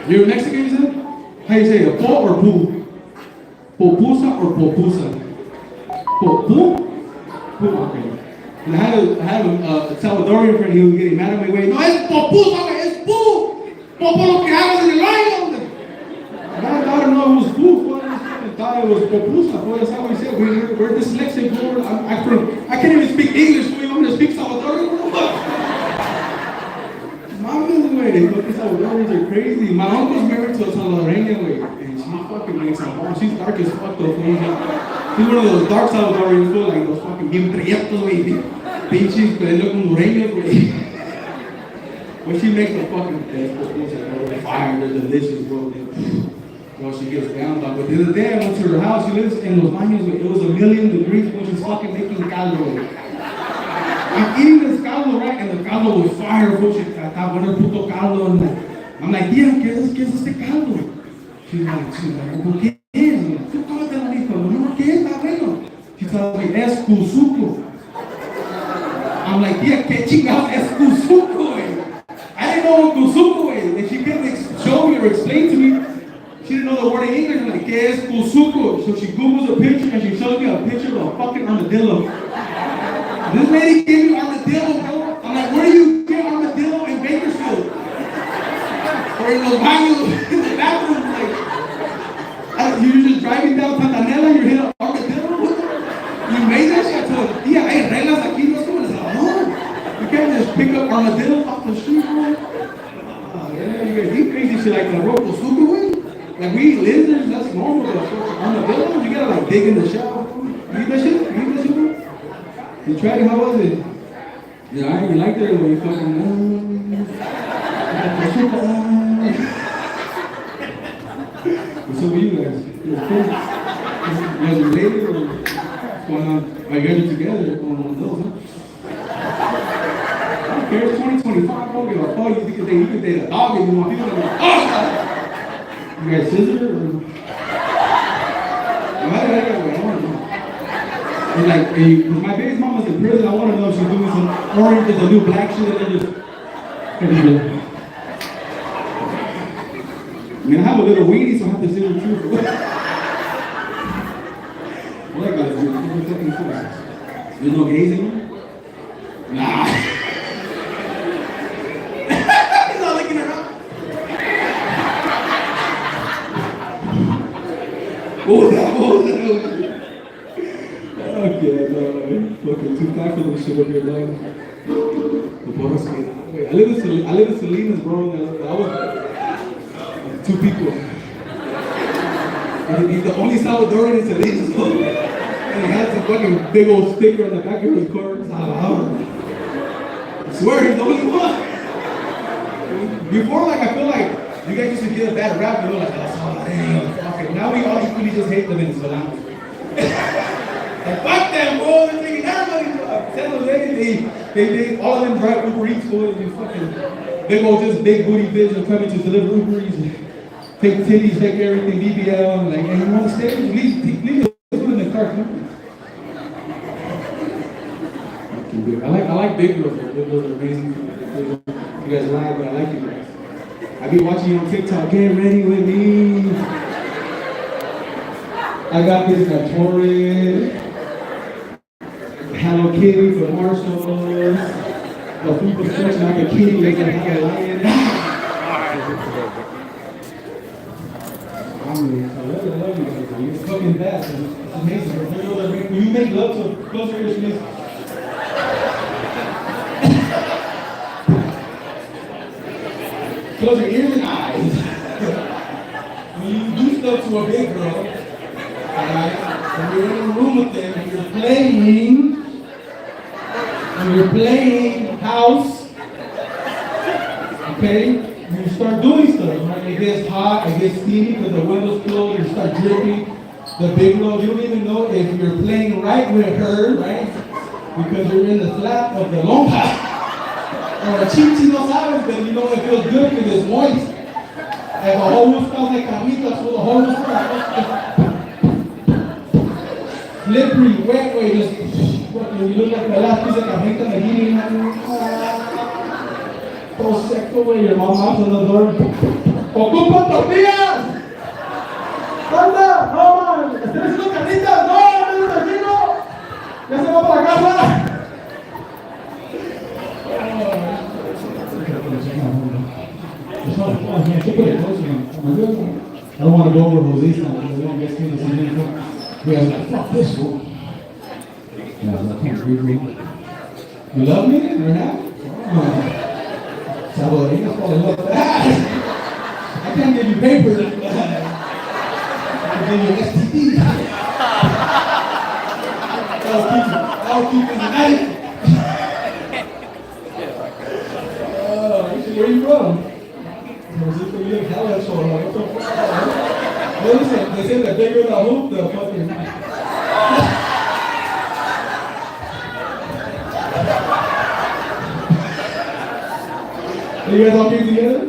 You're Mexican, you said? How you say it, po or pu? Popusa or popusa? Popu? Pu, okay. And I had a Salvadorian friend, he was getting mad at me, no, es popusa, es pu! Popo lo que hagas en el baño! I don't know it was food. I thought it was popusa. That's how we said. We're dyslexic. I can't even speak English. We want to speak Salvadorian. Mama's way. Fucking Salvadorians are crazy. My uncle's married to a Salvadoreña way, and she fucking makes some bomb. She's dark as fuck though. She's one of those dark Salvadorians, like those fucking bien prietos, way. Pinches, pero look hondureños, way. But she makes the fucking best popusa. They're fire. They're delicious, bro. Well, she gets down, but the other day I went to her house. She lives in Los Baños. It was 1,000,000 degrees when she's fucking making caldo. I'm eating this caldo, right? And the caldo was fire, bro. She está bueno puto caldo. And I'm like, tía, ¿qué es este caldo? She's like, ¿por qué es? Tú cómete la rico. No, ¿qué es? Está bueno. She tells me, es cuzuco. I'm like, tía, ¿qué chingados es cuzuco, güey? I didn't know what cuzuco is. And she couldn't show me or explain to me. She didn't know the word in English. I'm like, ¿qué es cuzuco? So she Googles a picture and she shows me a picture of a fucking armadillo. This lady gave me armadillo, bro. I'm like, where do you get armadillo in Bakersfield? Or in Los Baños, in the bathroom? Like, you're just driving down Pantanela, you hit an armadillo? You made that shit? I told her, yeah, hay reglas aquí, no es como El Salvador. You can't just pick up armadillo off the street, bro. Yeah, you guys eat crazy shit like that, bro. Cuzuco, güey. Like, we eat lizards, that's normal, but armadillo, you gotta like dig in the shell. You eat that shit? Bro? You tried it, how was it? Yeah, I ain't like that when you fucking, what's up with you guys? You guys related or what's going on? Are you guys together? Going on with those, huh? I don't care, it's 2025, I don't give a fuck. You could date a dog if you want people to be like, oh! You guys scissor or? And like, my baby's mama's in prison. I want to know if she's doing some orange with the new black shit and then just. I mean, I have a little weenie, so I have to say the truth. What I gotta do? There's no gays in here? Nah. He's all looking around. Okay, no, fucking too fat for this shit up here, dog. I live in Salinas, bro. I was 2 people. He's the only Salvadorian in Salinas, bro. And he has a fucking big old sticker on the back of his car. I swear, he's the only one. Before, like, I feel like you guys used to get a bad rap, you know, like, oh, damn, now we all equally just hate the Venezolanos. Like, fuck them, bro, they're taking everybody. San Jose, they all of them drive Uber Eats, boy, and you fucking, they go just big booty bitch and coming to deliver Uber Eats, and take titties, take everything, BBL, and like, hey, you want to stay? Leave the food in the car, come on. I like big girls, big girls are amazing. You guys lie, but I like you guys. I be watching you on TikTok, get ready with me. I got this Torrid, Hello Kitty for Marshalls, the people stretching like a kitty, like a lion. I love you guys. It's fucking bad. It's amazing. When you make love to close your ears, close your ears and eyes. When you do stuff to a big girl, alright, when you're in a room with them, when you're playing house, okay, when you start doing stuff, right, it gets hot, it gets steamy because the windows closed, you start dripping, the big girl, you don't even know if you're playing right with her, right, because you're in the slap of the lonja. Or a chichi no sabes, but you know it feels good because it's moist. And the whole smells like camita, so the whole smells slippery, wet, way, just you look like the last piece of camita in the heating. Todo seco, güey, your mom knocks on the door. ¡Ocupa tortillas! ¡Anda! ¡Vamos! ¿Estás haciendo carnitas? ¡No! ¡No, tranquilo! ¡Ya se va para casa! I don't want to go over Jose's now because we don't get skin the same info. We guys like, fuck this fool. Yeah, I can't read me. You love me? You're happy? Salvadoreños fall in love with that. I can't give you paper. I can give you STD. I'll keep in the night. Where are you from? Listen, they say the bigger the hoop, the fucking. Are you guys all came together?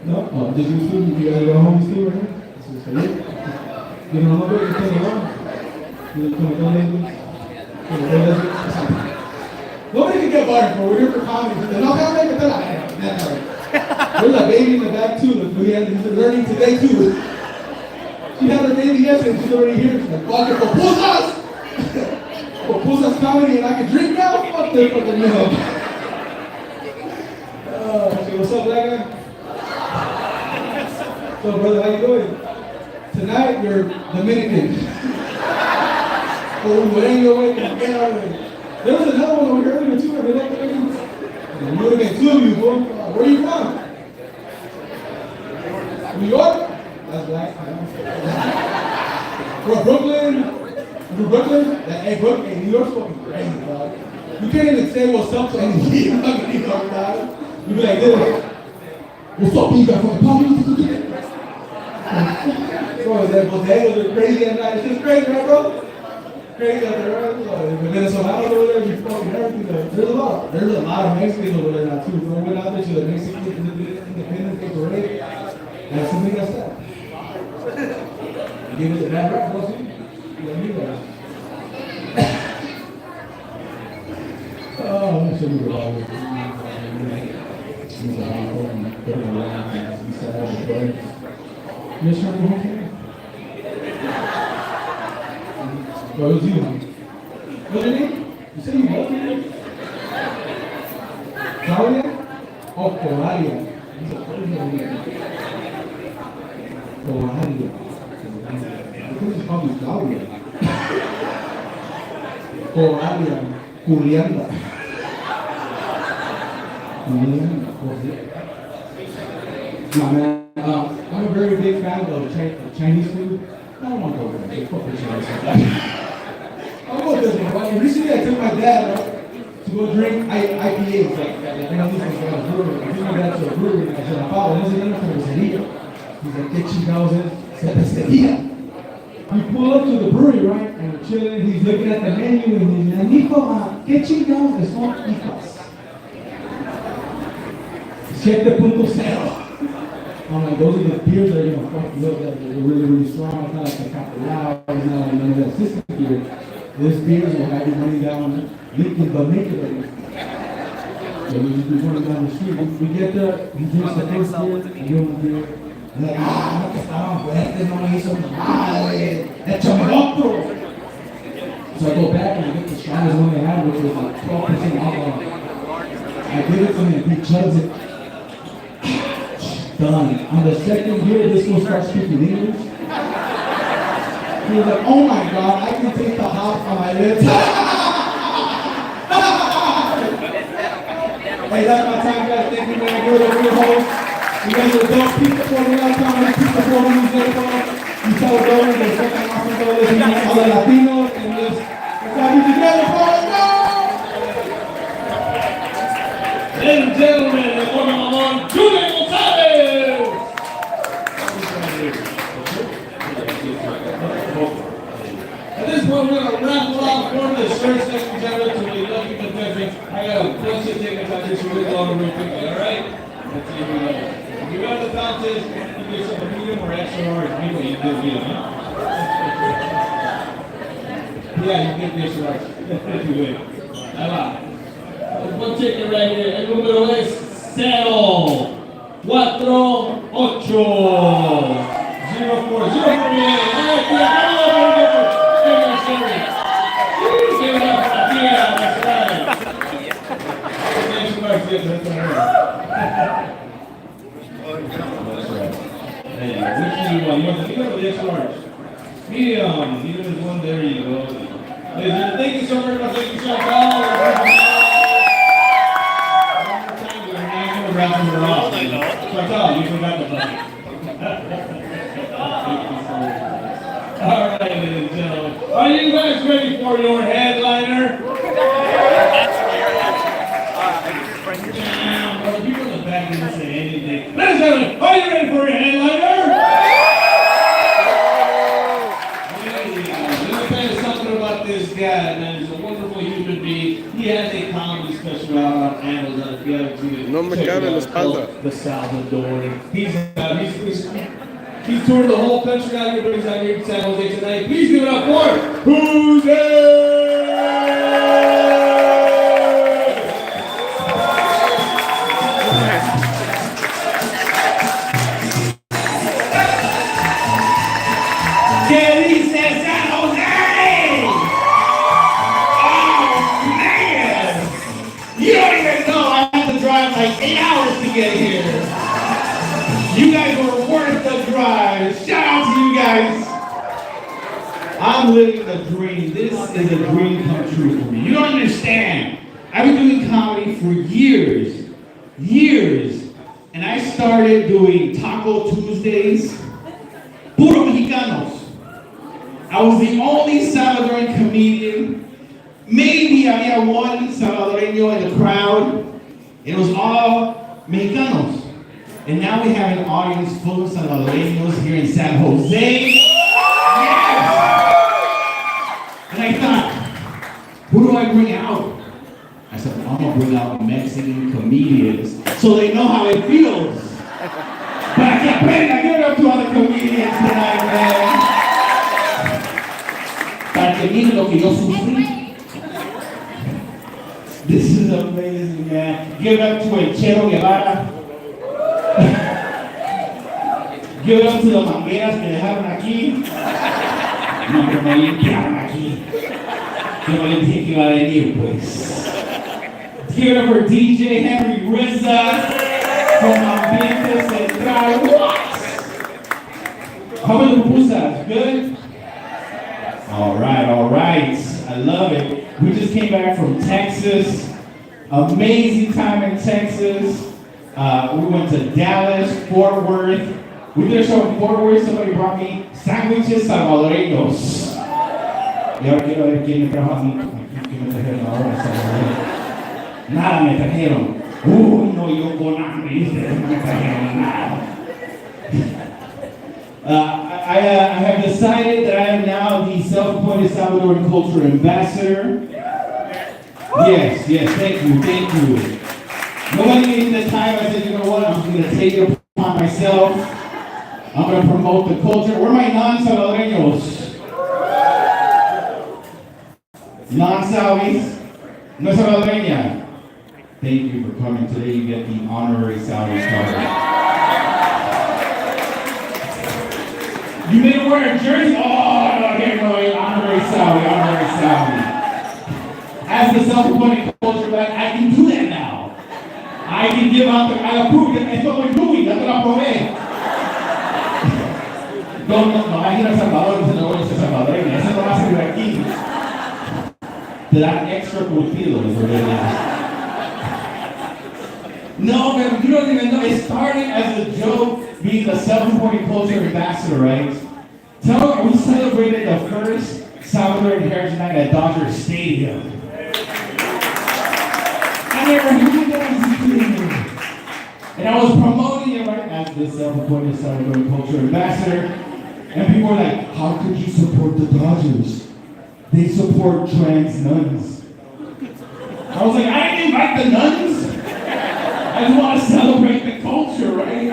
No? Oh, did you too? You guys go home too, right? You don't know what you're saying along? You come on, nobody can get barred for. We're here for comedy. No, can't make it that. There's a baby in the back too. Look, he's learning today too. She had her baby yesterday. She's already here. She's like, fuck it, pupusas! Pupusas comedy and I can drink now? Fuck this fucking milk. Okay, what's up, black guy? So, brother, how you doing? Tonight, you're Dominican. Or Hondureño, way, get out of there. There was another one over here earlier too. I mean, like, you would have been two of you, boy. Where are you from? New York? That's black. From Brooklyn? From Brooklyn? Hey, Brooklyn, hey, New York's fucking crazy, dog. You can't even say what's up to anybody in New York, dog. You be like this. What's up, you got fucking pop? Bro, that bodegas are crazy at night. It's just crazy, right, bro? Crazy out there, right? Venezolanos over there, you fucking everything. There's a lot of Mexicans over there now, too. So I went out there to the Mexican Independence Day parade, and something got stabbed. Gave it a bad rap, bro. See? You know that. Oh, I'm sure you were always. You're trying to go home? What was you? What's your name? You said you was? Claudia? Oh, Coralia. Coralia. just call me Claudia. Coralia, Juliana. No, man, I'm a very big fan of Chinese food. I don't want to go there. It's corporate Chinese food. I'll go this one. Right? Recently, I took my dad to go drink IPAs. Like, I know this one's a brewery. I took my dad to a brewery. I said, Pablo, ¿no se llama cervecería? He's like, ¿qué chingados es cervecería? We pull up to the brewery, right? And we're chilling. He's looking at the menu and he's like, Nico, ¿qué chingados es son hijas? 7.0. I'm like, those are the beers that are gonna fuck you up, that are really, really strong. It's not like the Capolao, it's not like none of that system beer. This beer will have you running down, licking the naked of it. So we just be running down the street. We get there, he drinks the first beer, and give him a beer. And like, no que estaban fuertes, no me hizo nada, échame otro. So I go back and I get the strongest one they had, which was like 12% alcohol. I give it to him and he chugs it. Done. On the second year, this one starts speaking English. He was like, oh my God, I can taste the hop on my lips. Hey, that's my time, guys. Thank you, man. You're the real host. You guys are dope people for me all the time. People for me, you Salvador, the second African, all the Latinos, and just, let's all be together for us now. Ladies and gentlemen, the woman on Julie Gonzalez. At this point, we're going to raffle off one of the shirts that we generate to the lucky contestants. I got a bunch of tickets out there, so we're going to real quickly, all right? Let's see if we know. If you got the contest, you get some medium or extra large. Medium, you get medium, huh? Yeah, you get this large. If you win. One ticket right here. El número es 048. 04. Medium is one, there you go. Thank you so very much. Thank you so much. Wrapping her off. You forgot the button. All right, ladies and gentlemen. Are you guys ready for your headliner? People in the back didn't say anything. Ladies and gentlemen, are you ready for your headliner? Let me tell you something about this guy, man. He's a wonderful human being. He has a comedy special out on Amazon. If you haven't seen it, No me cabe en la espalda. The Salvador. He's toured the whole country out here, but he's out here in San Jose tonight. Please give it up for HOOZAY! Like 8 hours to get here. You guys were worth the drive. Shout out to you guys. I'm living the dream. This is a dream come true for me. You don't understand. I've been doing comedy for years. And I started doing Taco Tuesdays. Puro Mexicanos. I was the only Salvadoran comedian. Maybe había one Salvadoreño in the crowd. It was all Mexicanos. And now we have an audience full of Salvadoreños here in San Jose. Yes! And I thought, who do I bring out? I said, I'm gonna bring out Mexican comedians so they know how it feels. But I can't pay it. I give it up to other comedians tonight, man. Para que miren lo que yo sufrí. This is amazing, man. Give it up to El Chero Guevara. Give it up to the mangueras que dejaron aquí. No, pero me limpiaron aquí. Yo no les dije que iba a venir, pues. Give it up for DJ Henry Rizza from Ambiente Central. What? How about the pupusas? Good? All right. I love it. We just came back from Texas. Amazing time in Texas. We went to Dallas, Fort Worth. We did a show in Fort Worth. Somebody brought me sándwiches salvadoreños. Y ahora quiero ver quién me trajo a mí. ¿Quién me trajeron ahora? Nada me trajeron. No, yo con hambre. Ustedes no me trajeron nada. I have decided that I am now the self-appointed Salvadoran culture ambassador. Yes, thank you. Nobody gave me the time. I said, you know what? I'm going to take it upon myself. I'm going to promote the culture. Where are my non-salvadoreños? Non-Salvis? No salvadoreña. Thank you for coming today. You get the honorary Salvi card. You didn't wear a jersey? Oh, no, here no, honorary Salvi. As the self-appointed culture back, I can do that now. I can give out I approve it. Esto lo incluí, ya te lo aprobé. No, hay en El Salvador, no voy a ser salvadoreño. Eso no va a servir aquí. Te dan extra curtido, eso verdad. No, man, you don't even know. It started as a joke, being the self-appointed culture ambassador, right? We celebrated the first Salvadoran Heritage Night at Dodger Stadium. I never knew that. And I was promoting it right as the self-appointed Salvadoran culture ambassador. And people were like, how could you support the Dodgers? They support trans nuns. I was like, I didn't invite the nuns. I just want to celebrate the culture, right?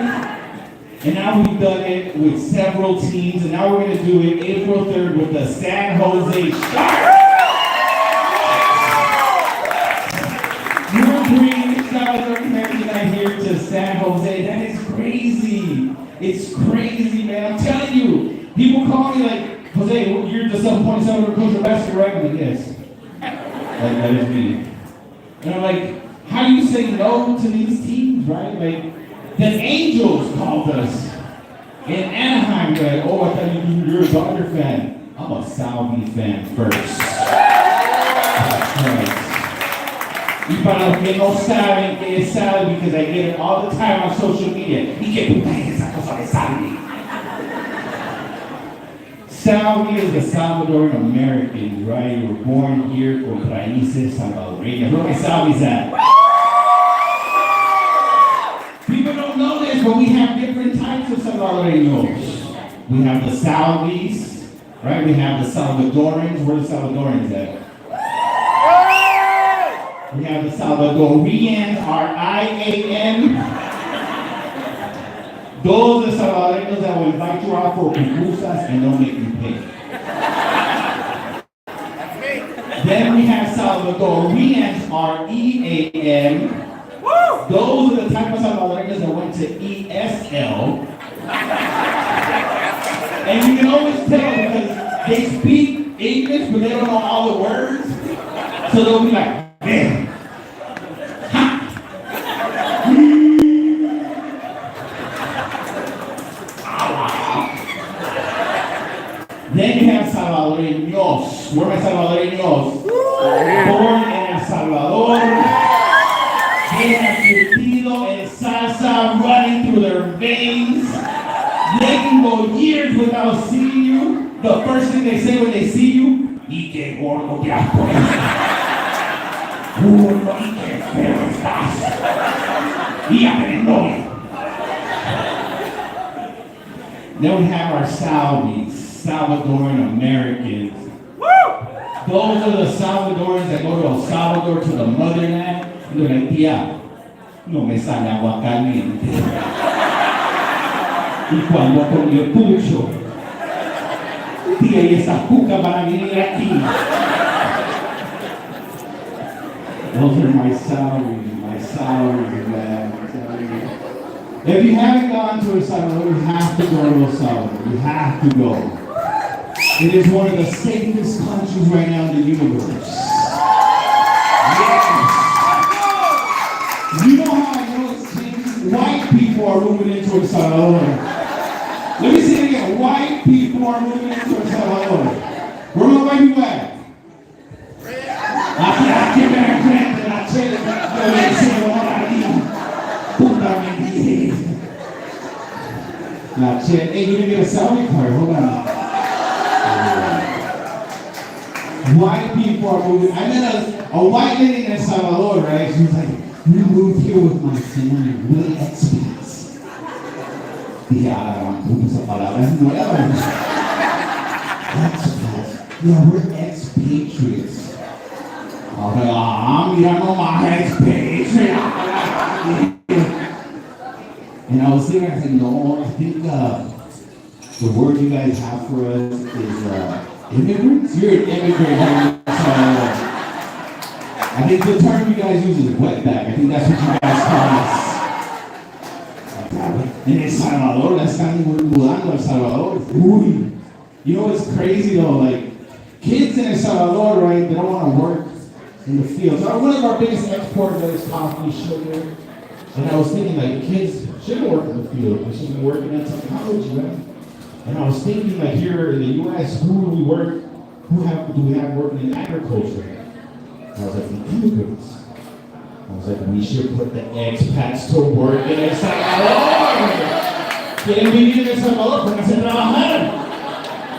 And now we've done it with several teams, and now we're going to do it April 3rd with the San Jose Sharks. We're bringing Salvador Heritage Night here to San Jose. That is crazy. It's crazy, man. I'm telling you. People call me like, Jose, you're the self-appointed Salvador culture ambassador, right? I'm like, yes. That is me. And I'm like, how do you say no to these teams, right? Like, the Angels called us in Anaheim. Like, oh, I thought you're a Dodger fan. I'm a Salvi fan first. That's right. Y para los que no saben que es Salvi, because I get it all the time on social media. ¿Y qué puta es esa cosa de Salvi? Salvi is the Salvadoran Americans, right? You were born here por raíces salvadoreñas. Look at Salvi's at. People don't know this, but we have different types of Salvadoreños. We have the Salvis, right? We have the Salvadorans. Where are the Salvadorans at? We have the Salvadorians, R-I-A-N. Those are the Salvadoreños that will invite you out for pupusas and don't make you pay. Then we have Salvadorians, R-E-A-N. Those are the type of Salvadoreños that went to ESL. And you can always tell because they speak English, but they don't know all the words. So they'll be like, man. Then you have Salvadoreños. Where are my Salvadoreños? Born in El Salvador. They have curtido and salsa running through their veins. They can go years without seeing you. The first thing they say when they see you, y que gordo que has puesto. No, y que feo estás. Y aprendo. Then we have our Salvis, Salvadoran Americans. Those are the Salvadorans that go to El Salvador, to the motherland. And they're like, tía, no me sale agua caliente. Y cuando comí el pucho, tía, y esa cuca van a venir aquí. Those are my salaries, man. If you haven't gone to El Salvador, you have to go to El Salvador. You have to go. It is one of the safest countries right now in the universe. Yes. You know how I know it's safe? White people are moving into El Salvador. Let me say it again. White people are moving into El Salvador. Where where you at? Aquí me enfrente la chela, yo le enseño ahora puta mentira. La chela, hey, you didn't get a salary card, hold on. White people are moving. I met a white lady in El Salvador, right? She was like, we moved here with my family, really expats. Dije, esa palabra es nueva. Expats. Yeah, we're expatriates. I was like, mira nomás, expatriate. And I was thinking, I said, no, I think the word you guys have for us is immigrants? You're an immigrant. I think the term you guys use is wetback. I think that's what you guys call us. En El Salvador, la están mudando El Salvador. Uy. You know what's crazy though? Like, kids in El Salvador, right, they don't want to work in the field. So one of our biggest exporters is coffee, sugar. And I was thinking, like, kids shouldn't work in the field. They should be working in technology, right? And I was thinking, like, here in the U.S., who do we work? Do we have working in agriculture? And I was like, the immigrants. I was like, we should put the expats to work in El Salvador. Quieren vivir en El Salvador, pónganse a trabajar.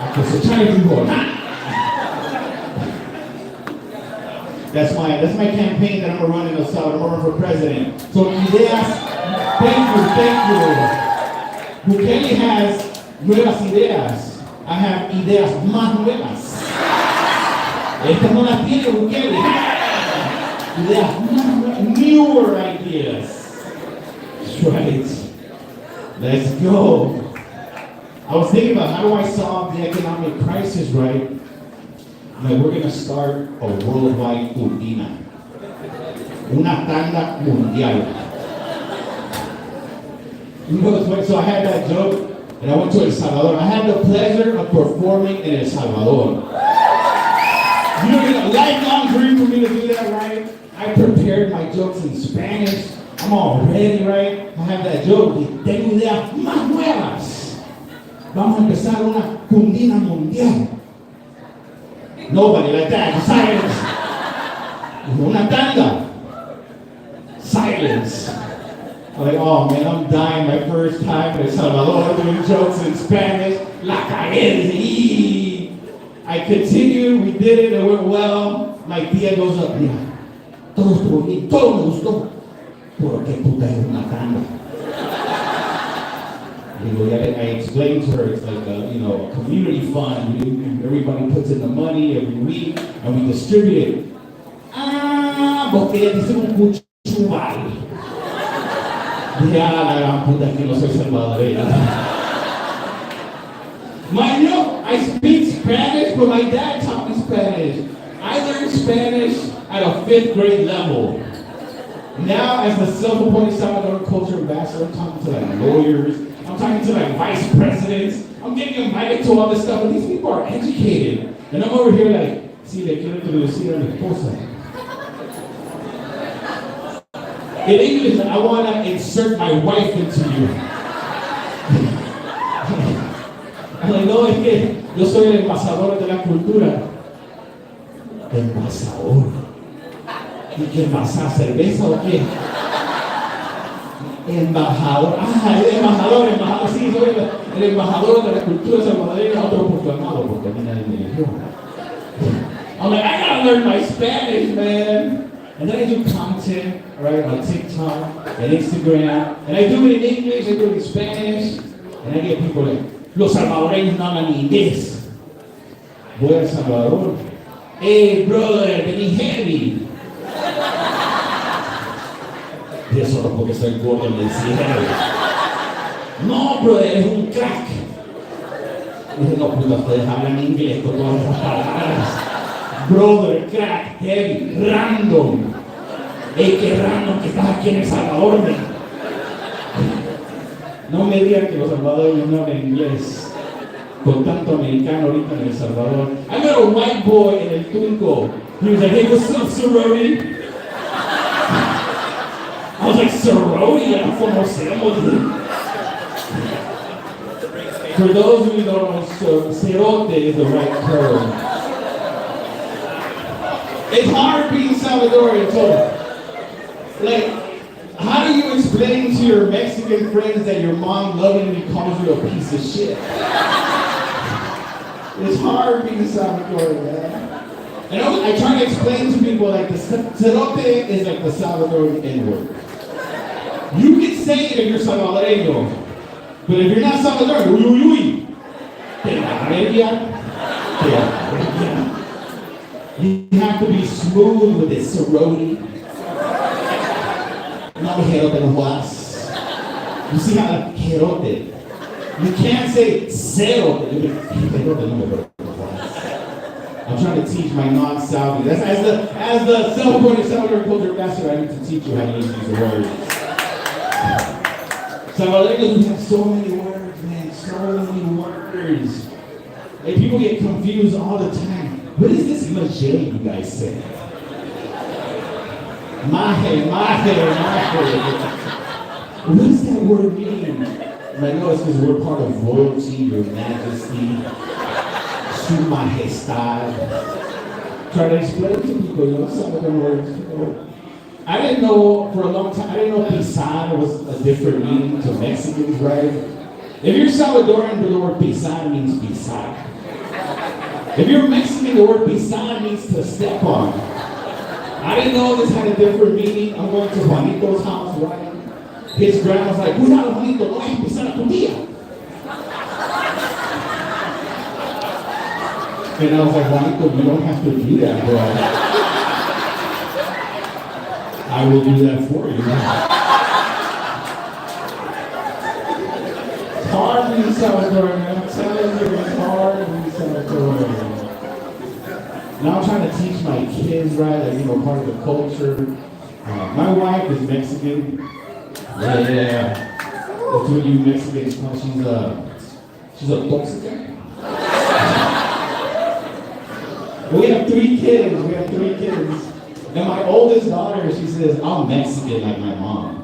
A cosechar el frijol. That's my campaign that I'm gonna run in El Salvador. I'm gonna run for president. So ideas, thank you. Bukele has nuevas ideas. I have ideas más nuevas. Estas no las tiene Bukele. Ideas más nuevas, newer ideas. That's right. Let's go. I was thinking about how do I solve the economic crisis, right? Like, we're gonna start a worldwide cortina. Una tanda mundial. You know, so I had that joke, and I went to El Salvador. I had the pleasure of performing in El Salvador. You know, it's a lifelong dream for me to do that, right? I prepared my jokes in Spanish. I'm all ready, right? I have that joke. Tengo ideas más nuevas. Vamos a empezar una cundina mundial. Nobody like that. Silence. Una tanda. Silence. I'm like, oh man, I'm dying. My first time in El Salvador doing jokes in Spanish. La cagué. I continued. We did it. It went well. My tía goes up. Mira, todo estuvo bien. Todo me gustó. ¿Por qué puta es una tanda? I explained to her, it's like a, a community fund. Everybody puts in the money every week, and we distribute it. Porque ella dice un cuchuval. Dije, la gran puta que no soy salvadoreña. I speak Spanish, but my dad taught me Spanish. I learned Spanish at a 5th grade level. Now, as the self-appointed Salvadoran culture ambassador, I'm talking to like lawyers, I'm talking to like vice presidents, I'm getting invited to all this stuff, and these people are educated. And I'm over here like, sí, le quiero introducir a mi esposa. In English, I want to insert my wife into you. I'm like, no, es que yo soy el embajador de la cultura. Embajador. ¿Y qué envasar? ¿Cerveza o qué? Embajador. El embajador, sí, soy el embajador de la cultura salvadoreña, otro proclamado, porque a mí nadie me eligió. I'm like, I gotta learn my Spanish, man. And then I do content, right, on TikTok and Instagram. And I do it in English, I do it in Spanish. And I get people like, los salvadoreños no hablan inglés. Voy a El Salvador. Hey, brother, vení heavy. Y eso no porque soy gordo en el cielo. No, brother, eres un crack. Y dije, no, puta, ustedes hablan inglés con todas esas palabras. Brother, crack, heavy, random. Ey, qué random que estás aquí en El Salvador, man. No me digan que los salvadoreños no hablan inglés. Con tanto americano ahorita en El Salvador. I met a white boy en el Tunco. He was like, hey, what's up, sorority? I was like, sorority? I'm from José. For those of you who don't know, cerote is the right term. It's hard being Salvadorian, so, like, how do you explain to your Mexican friends that your mom lovingly calls you a piece of shit? It's hard being Salvadorian, man. And I try to explain to people, like, the cerote is like the Salvadorian N-word. You can say it if you're salvadoreño, but if you're not Salvadorian, uy, uy, uy. You have to be smooth with it, sorority. No jerote no was. You see how jerote. You can't say cerote. I'm trying to teach my non-Salvi. As the self-appointed Salvador culture ambassador, I need to teach you how to use these words. Salvadoreños, we have so many words, man. So many words. Like, people get confused all the time. What is this mache you guys say? Maje. What does that word mean? And I know it's because we're part of royalty, your majesty, su majestad. Try to explain to people, you know, some of the words. I didn't know for a long time, I didn't know pisar was a different meaning to Mexicans, right? If you're Salvadorian, the word pisar means pisar. If you're Mexican, the word pisar means to step on. I didn't know this had a different meaning. I'm going to Juanito's house, right? His grandma's like, cuidado, Juanito, no hay pisar a tu tía. And I was like, Juanito, you don't have to do that, bro. I will do that for you. It's hard being Salvadorian, man. I'm telling you, it's hard being Salvadorian. Now I'm trying to teach my kids, right, like, you know, part of the culture. My wife is Mexican. Yeah. That's what you Mexicans call, she's a toxica. We have three kids. And my oldest daughter, she says, I'm Mexican like my mom.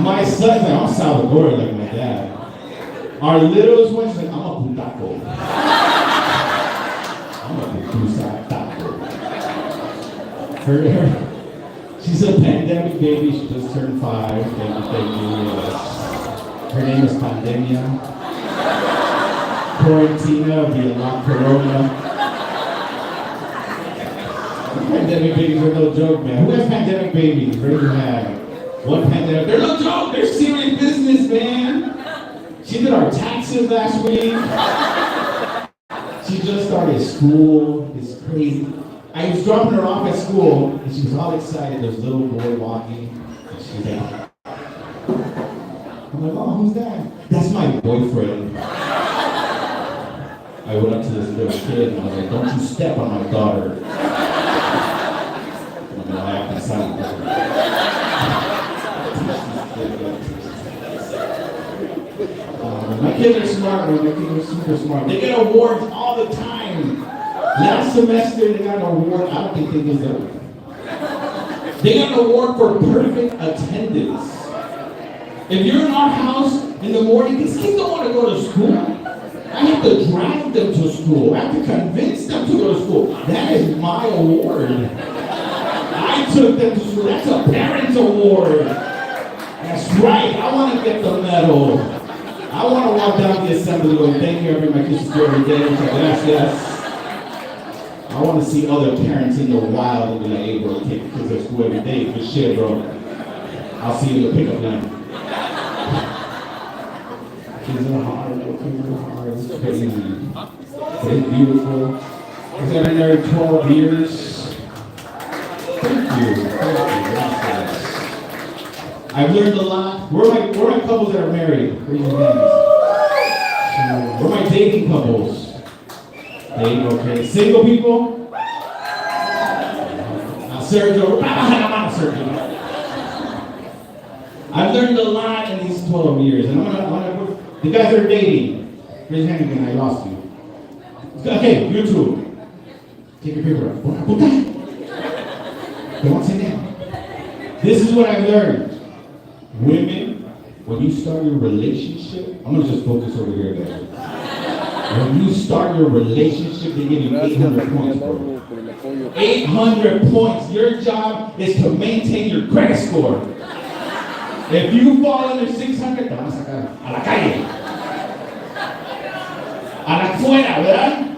My son's like, I'm Salvadorian like my dad. Our littlest one's like, I'm a putaco. I'm a putaco. She's a pandemic baby. She just turned 5. Thank you. Her name is Pandemia. Quarantina, Villa Corona. Pandemic babies are no joke, man. Who has pandemic babies? Raise your hand. One pandemic. They're no joke. They're serious business, man. She did our taxes last week. She just started school. It's crazy. I was dropping her off at school, and she was all excited. There's a little boy walking, and she's like, I'm like, oh, who's that? That's my boyfriend. I went up to this little kid, and I was like, don't you step on my daughter. My kids are smart, man. My kids are super smart. They get awards all the time. Last semester, they got an award. I don't think they deserve it. They got an award for perfect attendance. If you're in our house in the morning, these kids don't want to go to school. I have to drive them to school. I have to convince them to go to school. That is my award. I took them to school. That's a parent's award. That's right. I want to get the medal. I want to walk down the assembly going, thank you, every my kids do every day. Gracias. I want to see other parents in the wild and be like, hey, bro, take the kids to school every day. Good shit, bro. I'll see you in the pickup line. Kids are hard. It's crazy. It's beautiful. I've been married 12 years. Thank you. I've learned a lot. Where are my couples that are married? Raise your hands. Where are my dating couples? Dating, okay. Single people? Sergio. Sergio. I've learned a lot in these 12 years. And I'm gonna the guys that are dating. Raise your hand again, I lost you. Okay, you two. Take your paper out. Don't say that. This is what I've learned. Women, when you start your relationship, I'm gonna just focus over here, guys. When you start your relationship, they give you 800 points, bro. 800 points. Your job is to maintain your credit score. If you fall under 600, te van a sacar a la calle. A la fuera, ¿verdad?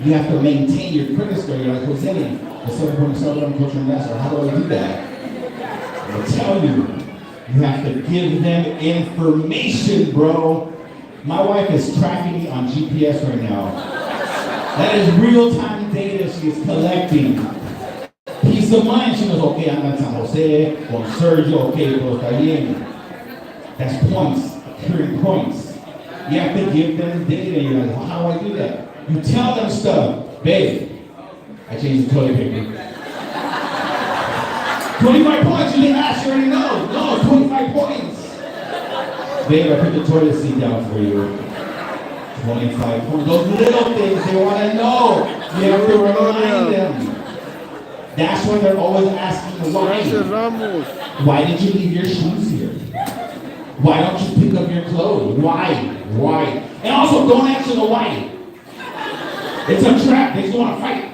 You have to maintain your credit score. You're like, Jose, the 7.7 culture investor. How do I do that? I'll tell you. You have to give them information, bro. My wife is tracking me on GPS right now. That is real-time data she is collecting. Peace of mind. She goes, okay, I'm in San Jose, con Sergio, okay, todo está bien. That's points, accruing points. You have to give them data. You're like, well, how do I do that? You tell them stuff. Babe, I changed the toilet paper. 25 points, you didn't ask, you already know. No, 25 points. Babe, I put the toilet seat down for you. 25 points. Those little things they want to know. You have to remind them. That's when they're always asking why. Why did you leave your shoes here? Why don't you pick up your clothes? Why? Why? And also, don't answer the why. It's a trap. They just want to fight.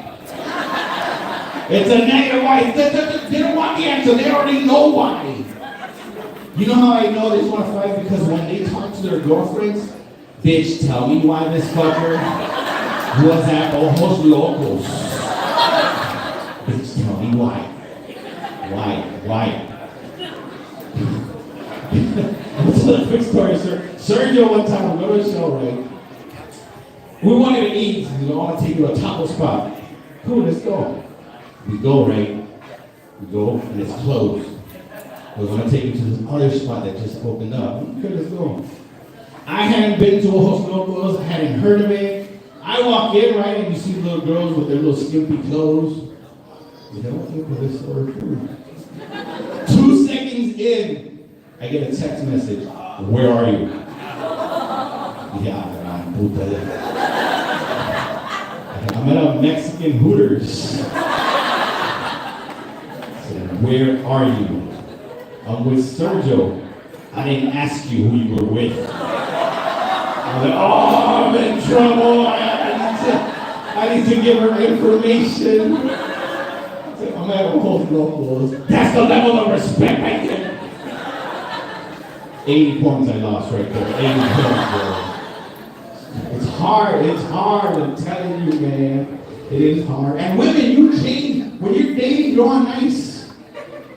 It's a negative why. They don't want the answer. They already know why. You know how I know they just want to fight? Because when they talk to their girlfriends, bitch, tell me why this fucker was at Ojos Locos. Bitch, tell me why. Why? I'll tell a quick story, sir. Sergio, one time, we go to a show, right? We wanted to eat. We want to take you to a taco spot. Cool, let's go. We go, right? We go, and it's closed. We're going to take you to this other spot that just opened up. Okay, let's go. I hadn't been to Ojos Locos. I hadn't heard of it. I walk in, right, and you see little girls with their little skimpy clothes. You know, what for this store food. 2 seconds in, I get a text message. Where are you? Yeah, I'm at a Mexican Hooters. Where are you? I'm with Sergio. I didn't ask you who you were with. I was like, oh, I'm in trouble. I need to give her information. I'm at Ojos Locos. That's the level of respect I get. 80 points I lost right there. 80 points, bro. It's hard. I'm telling you, man. It is hard. And women, you change. When you're dating, you're all nice.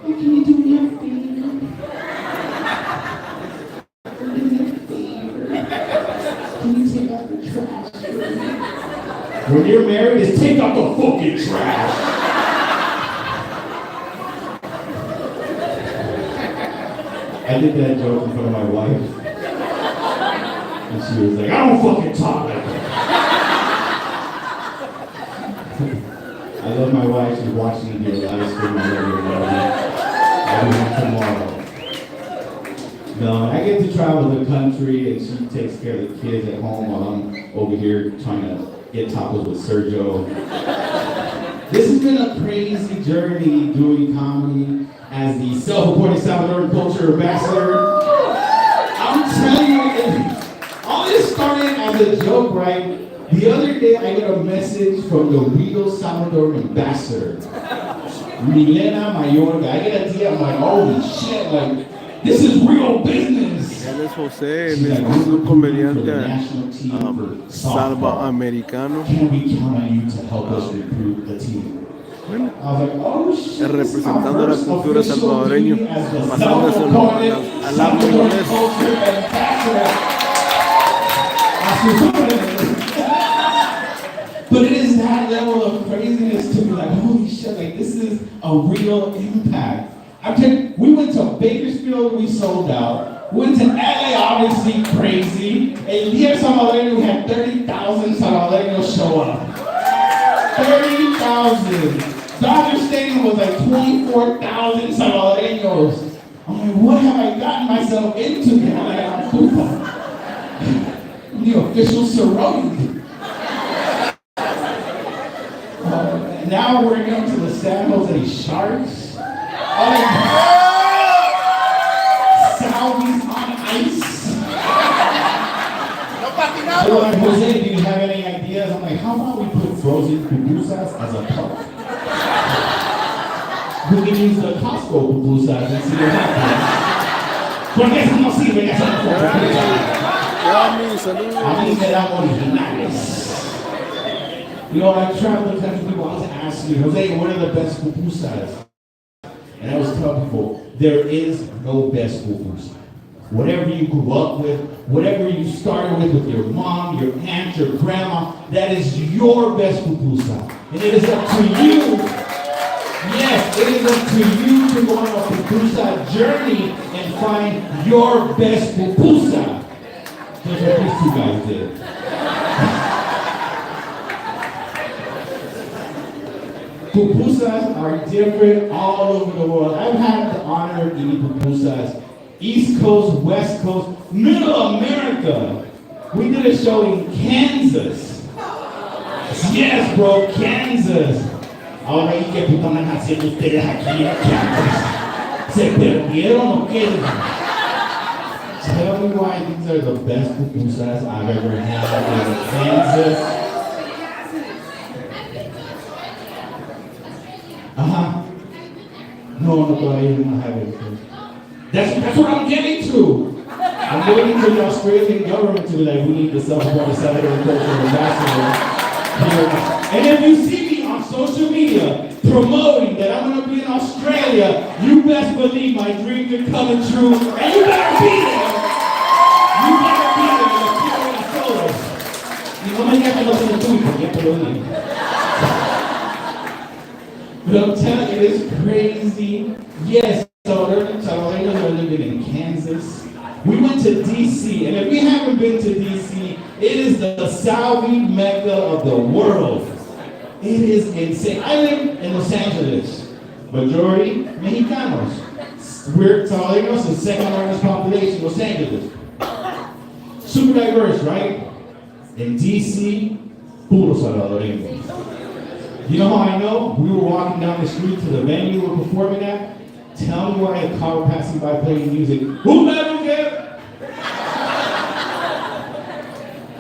Oh, can you do me a favor? Can you take out the trash? When you're married, it's take out the fucking trash. I did that joke in front of my wife. And she was like, I don't fucking talk like that. I love my wife. She's watching me live stream. I love her. I'll be home tomorrow. No, I get to travel the country and she takes care of the kids at home while I'm over here trying to get tacos with Sergio. This has been a crazy journey doing comedy as the self-reported Salvadoran culture ambassador. I'm telling you, all this started as a joke, right? The other day I got a message from the real Salvadoran ambassador, Milena Mayorga. I get a DM, I'm like, holy shit, like, this is real business. Él es José, él es un comediante salvadoreño. Can we count on you to help us recruit the team? Representando la cultura salvadoreña, pasándose al lado inglés. But it is that level of craziness to be like, holy shit, like this is a real impact. We went to Bakersfield, we sold out. We went to LA, obviously crazy. El Día Salvadoreño, we had 30,000 Salvadoreños show up. 30,000. Dodger Stadium was like 24,000 Salvadoreños. I'm like, what have I gotten myself into? I'm the official sorority. Now we're going to the San Jose Sharks. Salvi's on ice. They're like, Jose, do you have any ideas? I'm like, how how we put frozen pupusas as a pup? We can use the Costco pupusas and see what happens. Porque esas no sirven, esas no son pupusas. A mí me dan originales. You know, I travel the country, people always ask me, Jose, what are the best pupusas? And I always tell people, there is no best pupusa. Whatever you grew up with, whatever you started with your mom, your aunt, your grandma, that is your best pupusa. And it is up to you. Yes, it is up to you to go on a pupusa journey and find your best pupusa. Just what these two guys did. Pupusas are different all over the world. I've had the honor of eating pupusas. East Coast, West Coast, Middle America. We did a show in Kansas. Yes, bro, Kansas. Ahora, ¿y qué puta andan haciendo ustedes aquí en Kansas? ¿Se perdieron o qué? Tell me why these are the best pupusas I've ever had in Kansas. No, todavía no have it. That's what I'm getting to. I'm waiting for the Australian government to be like, we need the self-appointed Salvador cultural ambassador here. And if you see me on social media promoting that I'm going to be in Australia, you best believe my dreams are coming true. And you better be there. You better be there. Los quiero ver a todos. Y no me digas que no se lo tuyo, porque ya te lo dije. But I'm telling you, it's crazy. Yes, Salvadoreños are living in Kansas. We went to D.C., and if we haven't been to D.C., it is the Salvi Mecca of the world. It is insane. I live in Los Angeles. Majority Mexicanos. We're Salvadoreños, the second largest population, Los Angeles. Super diverse, right? In D.C., puro Salvadoreños. You know how I know? We were walking down the street to the venue we were performing at. Tell me why a car passing by playing music. Who let him get?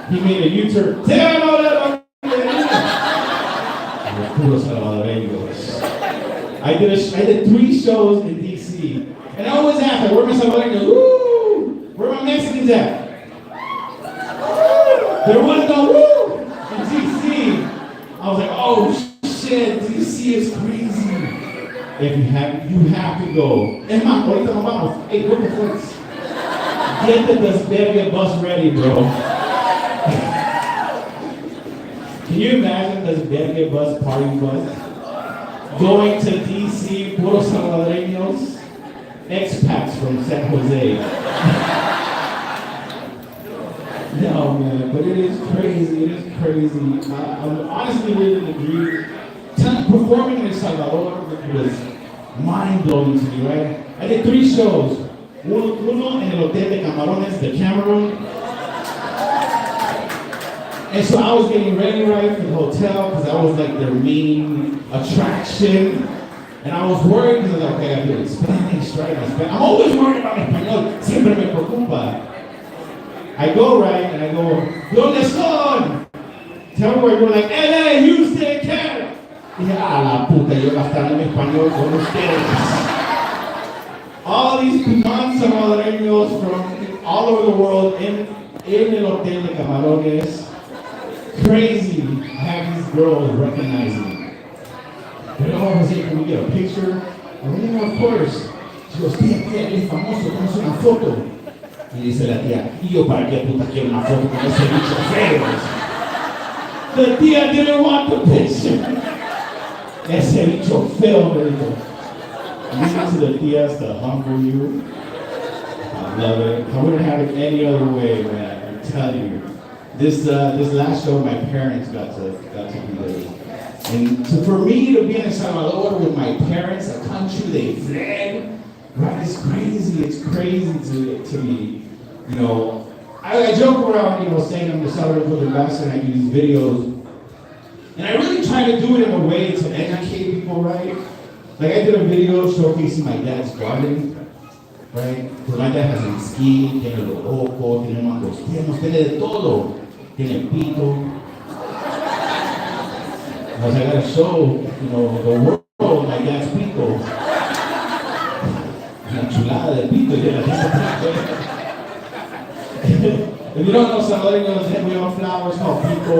He made a U-turn. Tell me that I did 3 shows in DC. And I always ask, like, where my Salvadoreños? Woo! Where my Mexicans at? There was no woo in DC. I was like, oh shit, DC is crazy. If you have to go. Es más, ahorita nos vamos. Hey, what the fuck? Get the Despegue bus ready, bro. Can you imagine the Despegue bus, party bus? Going to DC, puro salvadoreños, expats from San Jose. No, man, but it is crazy. It is crazy. I'm honestly living the dream. Performing in El Salvador was mind-blowing to me, right? I did 3 shows. Uno en el Hotel de Camarones, the Cameroon. And so I was getting ready, right, for the hotel, because I was like their main attraction. And I was worried, because I was like, okay, I do Spanish, right? I'm always worried about español. Siempre me preocupa. I go, right, and I go, ¿Dónde son? Tell me where you're like, LA, Houston, Canada. Dije, la puta, yo gastando en español con ustedes. All these non-salvadoreños from all over the world in el Hotel de Camarones. Crazy. I have these girls recognizing me. But all of a sudden, can we get a picture? And then, of course, she goes, tía, eres famoso, vamos una foto. Y dice la tía, ¿y yo para qué puta quiero una foto con ese bicho feo? The tía didn't want the picture. Ese bicho feo, me dijo. Listen to the tias to humble you. I love it. I wouldn't have it any other way, man. I'm telling you. This last show, my parents got to be there. And so for me to be in El Salvador with my parents, a country they fled, right? It's crazy. It's crazy to me. You know, I joke around, you know, saying I'm the Salvador ambassador and I do these videos. And I really try to do it in a way to educate people, right? Like I did a video showcasing my dad's garden, right? Because my dad has a ski, tiene los ojos, tiene mangos, tiene de todo. Tiene pito. Because I gotta show, the world my dad's pico. La chulada de pito, yeah. If you don't know salvadoreños, we have flowers called pico.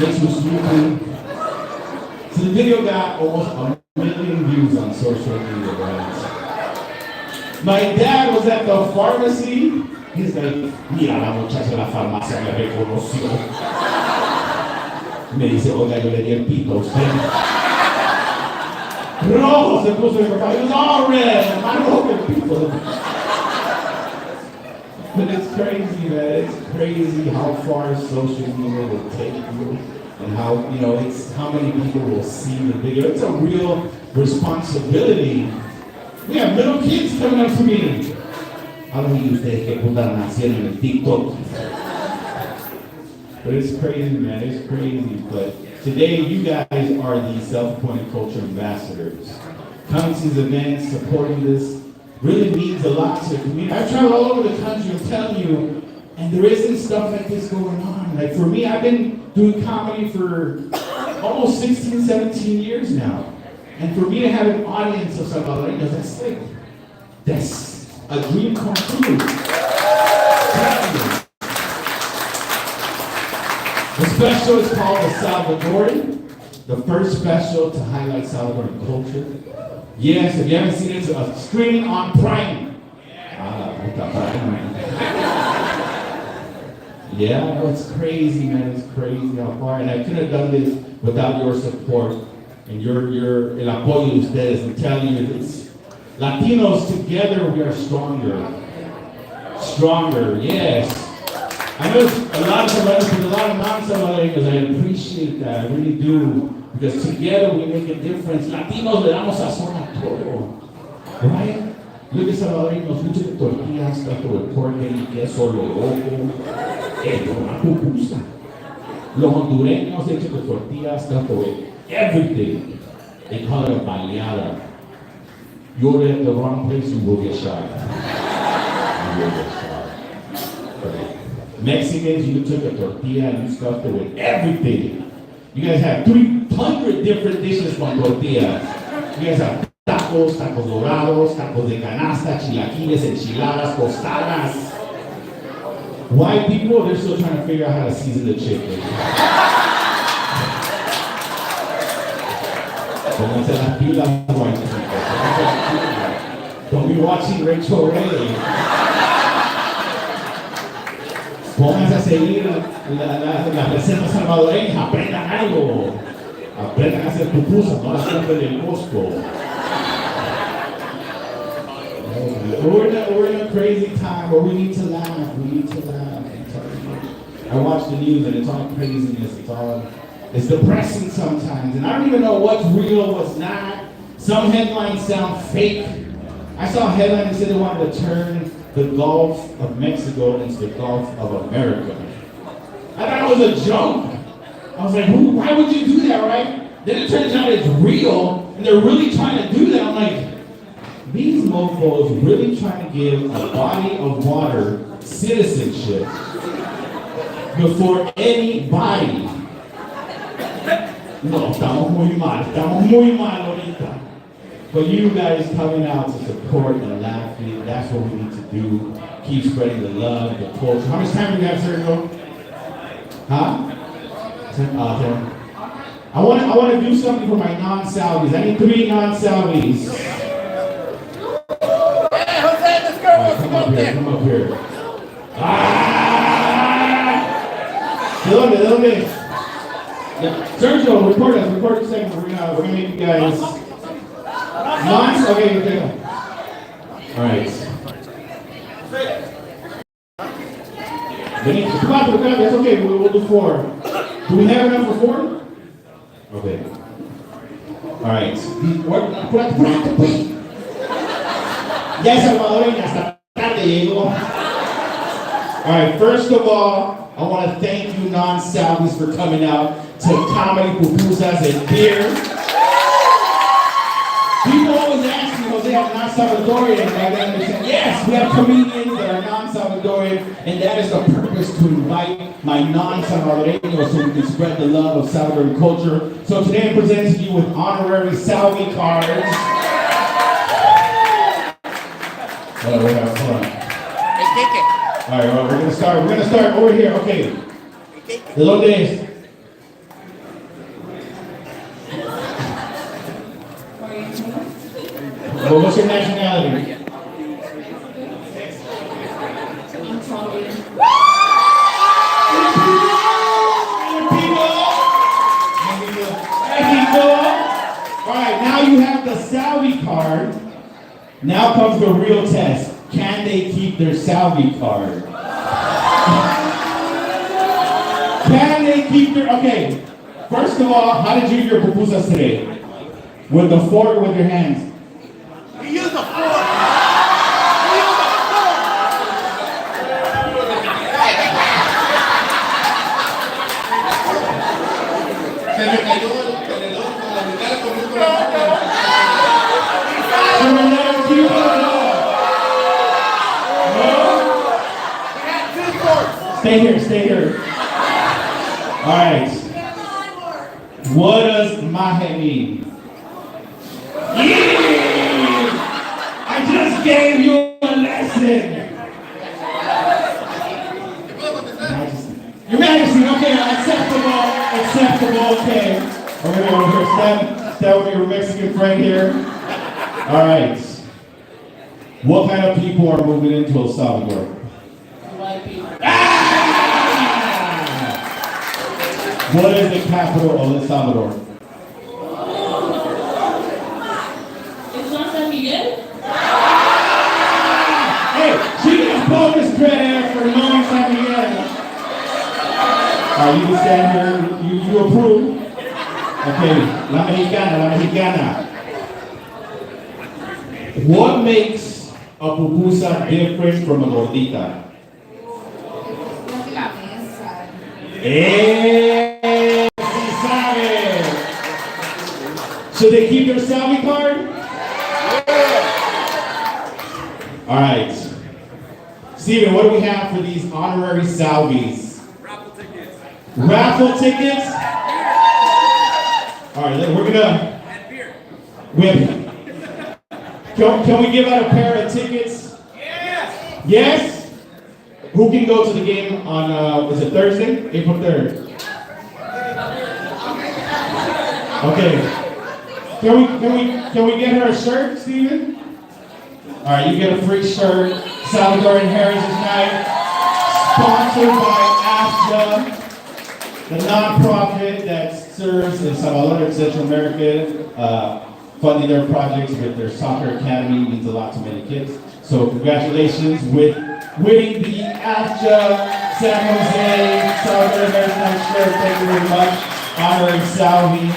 Makes you sleepy. So the video got almost 1 million views on social media, guys. My dad was at the pharmacy. He's like, mira, la muchacha de la farmacia me reconoció. Me dice, oiga, yo le di el pito a usted. Rojo se puso mi papá. It was all red. I don't know people. But it's crazy, man. It's crazy how far social media will take you and how, it's how many people will see the video. It's a real responsibility. We have little kids coming up to me. How many of ustedes que puta nacieron en el TikTok? But it's crazy, man. It's crazy. But today, you guys are the self-appointed culture ambassadors. Coming to these events, supporting this, really means a lot to the community. I've traveled all over the country, I'm telling you, and there isn't stuff like this going on. Like for me, I've been doing comedy for almost 16, 17 years now. And for me to have an audience of salvadoreños, that's a dream come true. The special is called The Salvadoran, the first special to highlight Salvadoran culture. Yes, if you haven't seen it, it's a screening on Prime. Yeah, no, it's crazy, man. It's crazy how far. And I couldn't have done this without your support and el apoyo de ustedes. I'm telling you, it's Latinos together, we are stronger. Stronger, yes. I know a lot of Salvadorians, a lot of non-Salvadorians, I appreciate that, I really do. Because together we make a difference. Latinos le damos sazón a todo. Right? Look at Salvadorians, muchas de tortillas, tanto de pork y queso, loroco, una pupusa. Los hondureños hechos de tortillas, tanto de everything. They call it a baleada. You're at the wrong place, you will get shot. You will get shot. Right. Mexicans, you took a tortilla and you stuffed it with everything. You guys have 300 different dishes from tortilla. You guys have tacos, tacos dorados, tacos de canasta, chilaquiles, enchiladas, tostadas. White people, they're still trying to figure out how to season the chicken. Pónganse las pilas, white people. Don't be watching Rachel Ray. Pónganse a seguir las recetas salvadoreñas, aprendan algo. Aprendan a hacer pupusas, no las compren del Costco. We're in a crazy time where we need to laugh. We need to laugh. I watch the news and it's all craziness. It's depressing sometimes. And I don't even know what's real, what's not. Some headlines sound fake. I saw a headline that said they wanted to turn the Gulf of Mexico into the Gulf of America. I thought it was a joke. I was like, why would you do that, right? Then it turns out it's real, and they're really trying to do that. I'm like, these mofos really trying to give a body of water citizenship before anybody. No, estamos muy mal ahorita. But you guys coming out to support and laughing, that's what we need to do. Keep spreading the love, the culture. How much time do we have, Sergio? Huh? 10. I want to do something for my non-Salvis. I need 3 non-Salvis. Hey, Jose, let's go. Come up here. ¿De dónde? Yeah. Sergio, record a second. We're gonna make you guys. Nons? Okay. All right. Come on, that's okay. We'll do 4. Do we have enough for 4? Okay. All right. Ya es salvadoreña, hasta tarde llegó. All right. First of all, I want to thank you, non-Salvis, for coming out to comedy, pupusas, and beer. People always ask me, Jose, have non-Salvadorian, and then they say, yes, we have comedians that are non-Salvadorian, and that is the purpose to invite my non-Salvadoreños so we can spread the love of Salvadoran culture. So today I'm presenting you with honorary Salvi cards. Hold on. Hey, take it. All right, well, we're gonna start over here. Okay. ¿De dónde es? Well, what's your nationality? Mexico. All right, now you have the Salvi card. Now comes the real test. Can they keep their Salvi card? Can they keep their, okay. First of all, how did you do your pupusas today? With the fork or with your hands? We use a fork. We use a Stay here. All right. What does maje mean? Yeah! I just gave you a lesson. Your Majesty, okay, acceptable, okay. We're gonna go here, stand with your Mexican friend here. All right. What kind of people are moving into El Salvador? White people. What is the capital of El Salvador? It's not San Miguel? Hey, she gets bonus credit for knowing San Miguel. You can stand here, you approve. Okay, la mexicana. What makes a pupusa different from a gordita? Should they keep their Salvi card? All right. Steven, what do we have for these honorary Salvis? Raffle tickets? All right, we're gonna. Can we give out a pair of tickets? Yes. Yes? Who can go to the game on, is it Thursday? April 3rd. Okay. Can we get her a shirt, Steven? All right, you get a free shirt. Salvadoran Heritage Night, sponsored by AFJA, the nonprofit that serves El Salvador and Central America, funding their projects with their soccer academy means a lot to many kids. So congratulations with winning the AFJA San Jose Salvadoran Heritage Night shirt. Thank you very much. Honoring Salvi.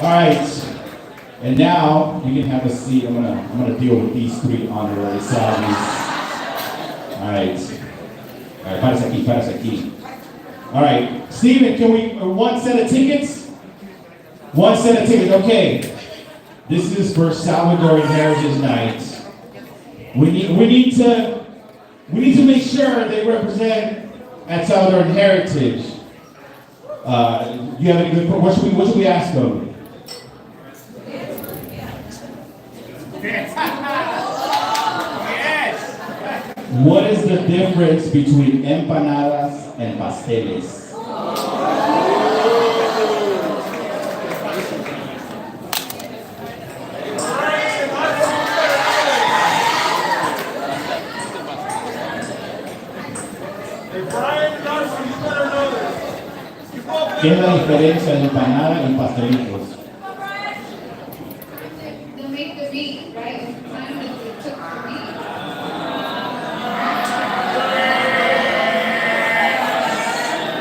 All right. And now you can have a seat. I'm gonna deal with these three honorary Salvis. All right. Paras aquí. All right, Steven, can we one set of tickets? One set of tickets. Okay. This is for Salvadoran Heritage Night. We need to make sure they represent at Salvadoran Heritage. You have any good? What should we ask them? What is the difference between empanadas and pasteles? ¿Qué es la diferencia de empanada y pastelitos? They make the meat, right? Sometimes they cook the meat.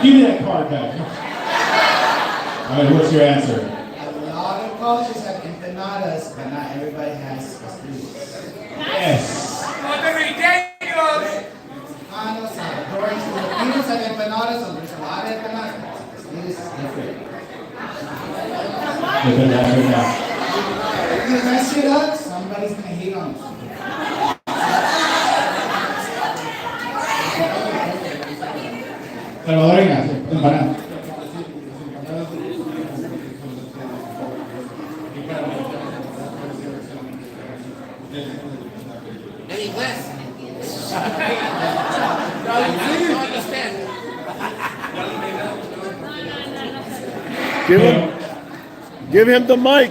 Give me that card back. All right, what's your answer? A lot of cultures have empanadas, but not everybody has pastillas. Yes. Mexicanos, Salvadorians, Filipinos have empanadas, so there's a lot of empanadas. Pastillas is different. If you mess it up, somebody's gonna hate on Salvadoreñas, empanadas. En inglés. No, I understand. Give him the mic.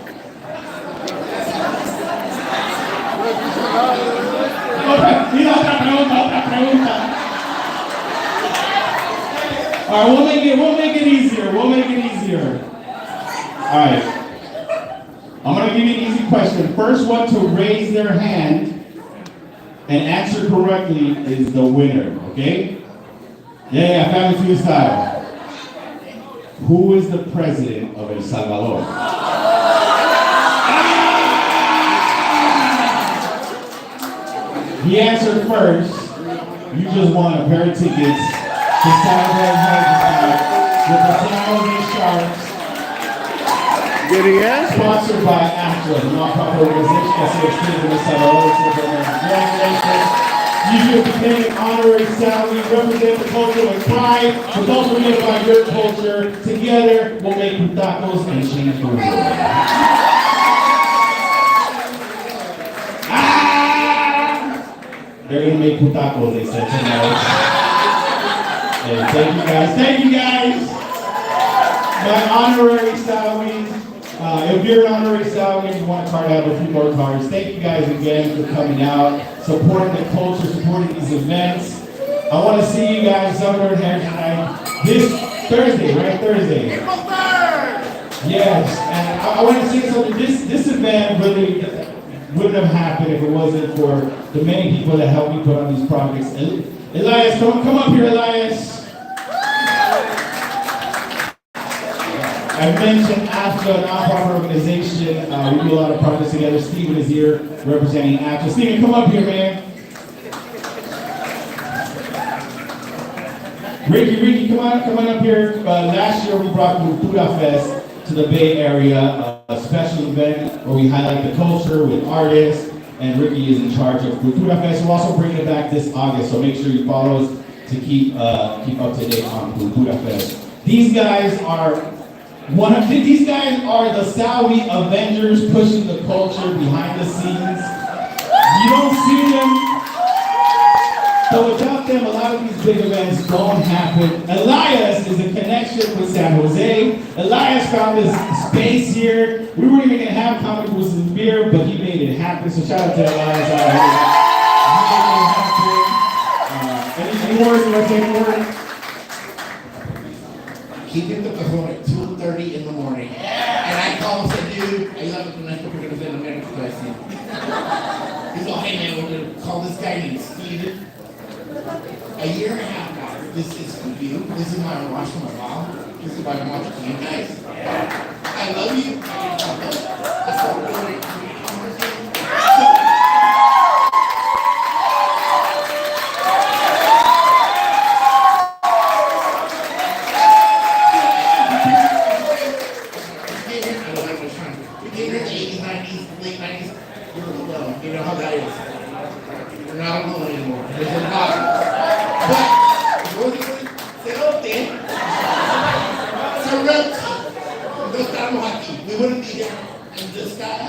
Mira, otra pregunta. All right, we'll make it easier. All right. I'm gonna give you an easy question. First one to raise their hand and answer correctly is the winner, okay? Yeah, family feud style. Who is the president of El Salvador? He answered first. You just won a pair of tickets to celebrate with the San Jose Sharks. Did he answer? Sponsored by AFTRA, the non-profit organization that serves kids in El Salvador. Congratulations. You should become an honorary salary, represent the culture with pride, but don't forget about your culture. Together, we'll make tacos and change the world. They're gonna make tacos, they said tonight. Hey, thank you guys. My honorary salaries. If you're an honorary salary and you want a card, I have a few more cards. Thank you guys again for coming out, supporting the culture, supporting these events. I want to see you guys somewhere here tonight. This Thursday, right? Thursday. Yes, and I want to say something. This event really wouldn't have happened if it wasn't for the many people that helped me put on these projects. Elias, come up here, Elias. I mentioned AFTRA, a nonprofit organization. We do a lot of projects together. Steven is here representing AFTRA. Steven, come up here, man. Ricky, come on up here. Last year we brought Cultura Fest to the Bay Area, a special event where we highlight the culture with artists, and Ricky is in charge of Cultura Fest. We're also bringing it back this August, so make sure you follow us to keep up to date on Cultura Fest. These guys are the Salvi Avengers pushing the culture behind the scenes. You don't see them. So without them, a lot of these big events don't happen. Elias is a connection with San Jose. Elias found this space here. We weren't even gonna have Comic Books and Beer, but he made it happen. So shout out to Elias out here. Any words? You want to say any words? He did the cajon at 2:30 in the morning. And I called and said, dude, ayúdame con esto porque no sé lo que estoy haciendo. He's all, hey man, we're going to call this guy named Steven. A year and a half now. This is for you. This is my watch for my mom. This is my watch for you guys. I love you. That's what we're doing. You know how that is. We're not alone anymore. There's a lot. But, cerote, no estamos aquí. We wouldn't be here. And this guy,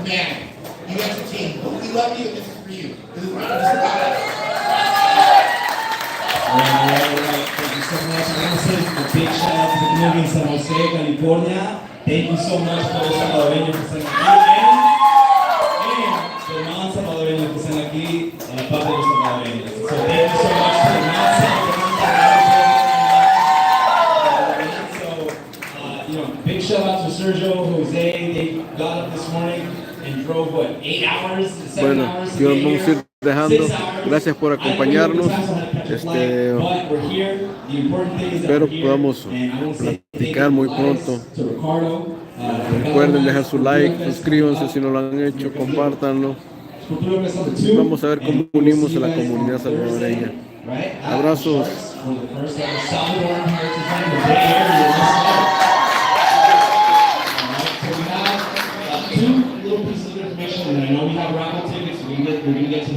man, you guys are team. We love you, and this is for you. This is not just about us. Right. Thank you so much. I want to say a big shout out to the community in San Jose, California. Thank you so much for the salvadoreños que están aquí. The non-salvadoreños que están aquí, parte de los salvadoreños. So thank you so much to the non-salvadoreños. So, big shout out to Sergio, Jose. They got up this morning and drove, 8 hours, 7 hours to Dios get vamos a ir dejando. Gracias por acompañarnos. Espero podamos platicar muy pronto. Recuerden dejar su like, suscríbanse si no lo han hecho, compártanlo. Vamos a ver cómo unimos a la comunidad salvadoreña. Abrazos. Two little pieces of information, and I know we have raffle tickets, so we're gonna get to that.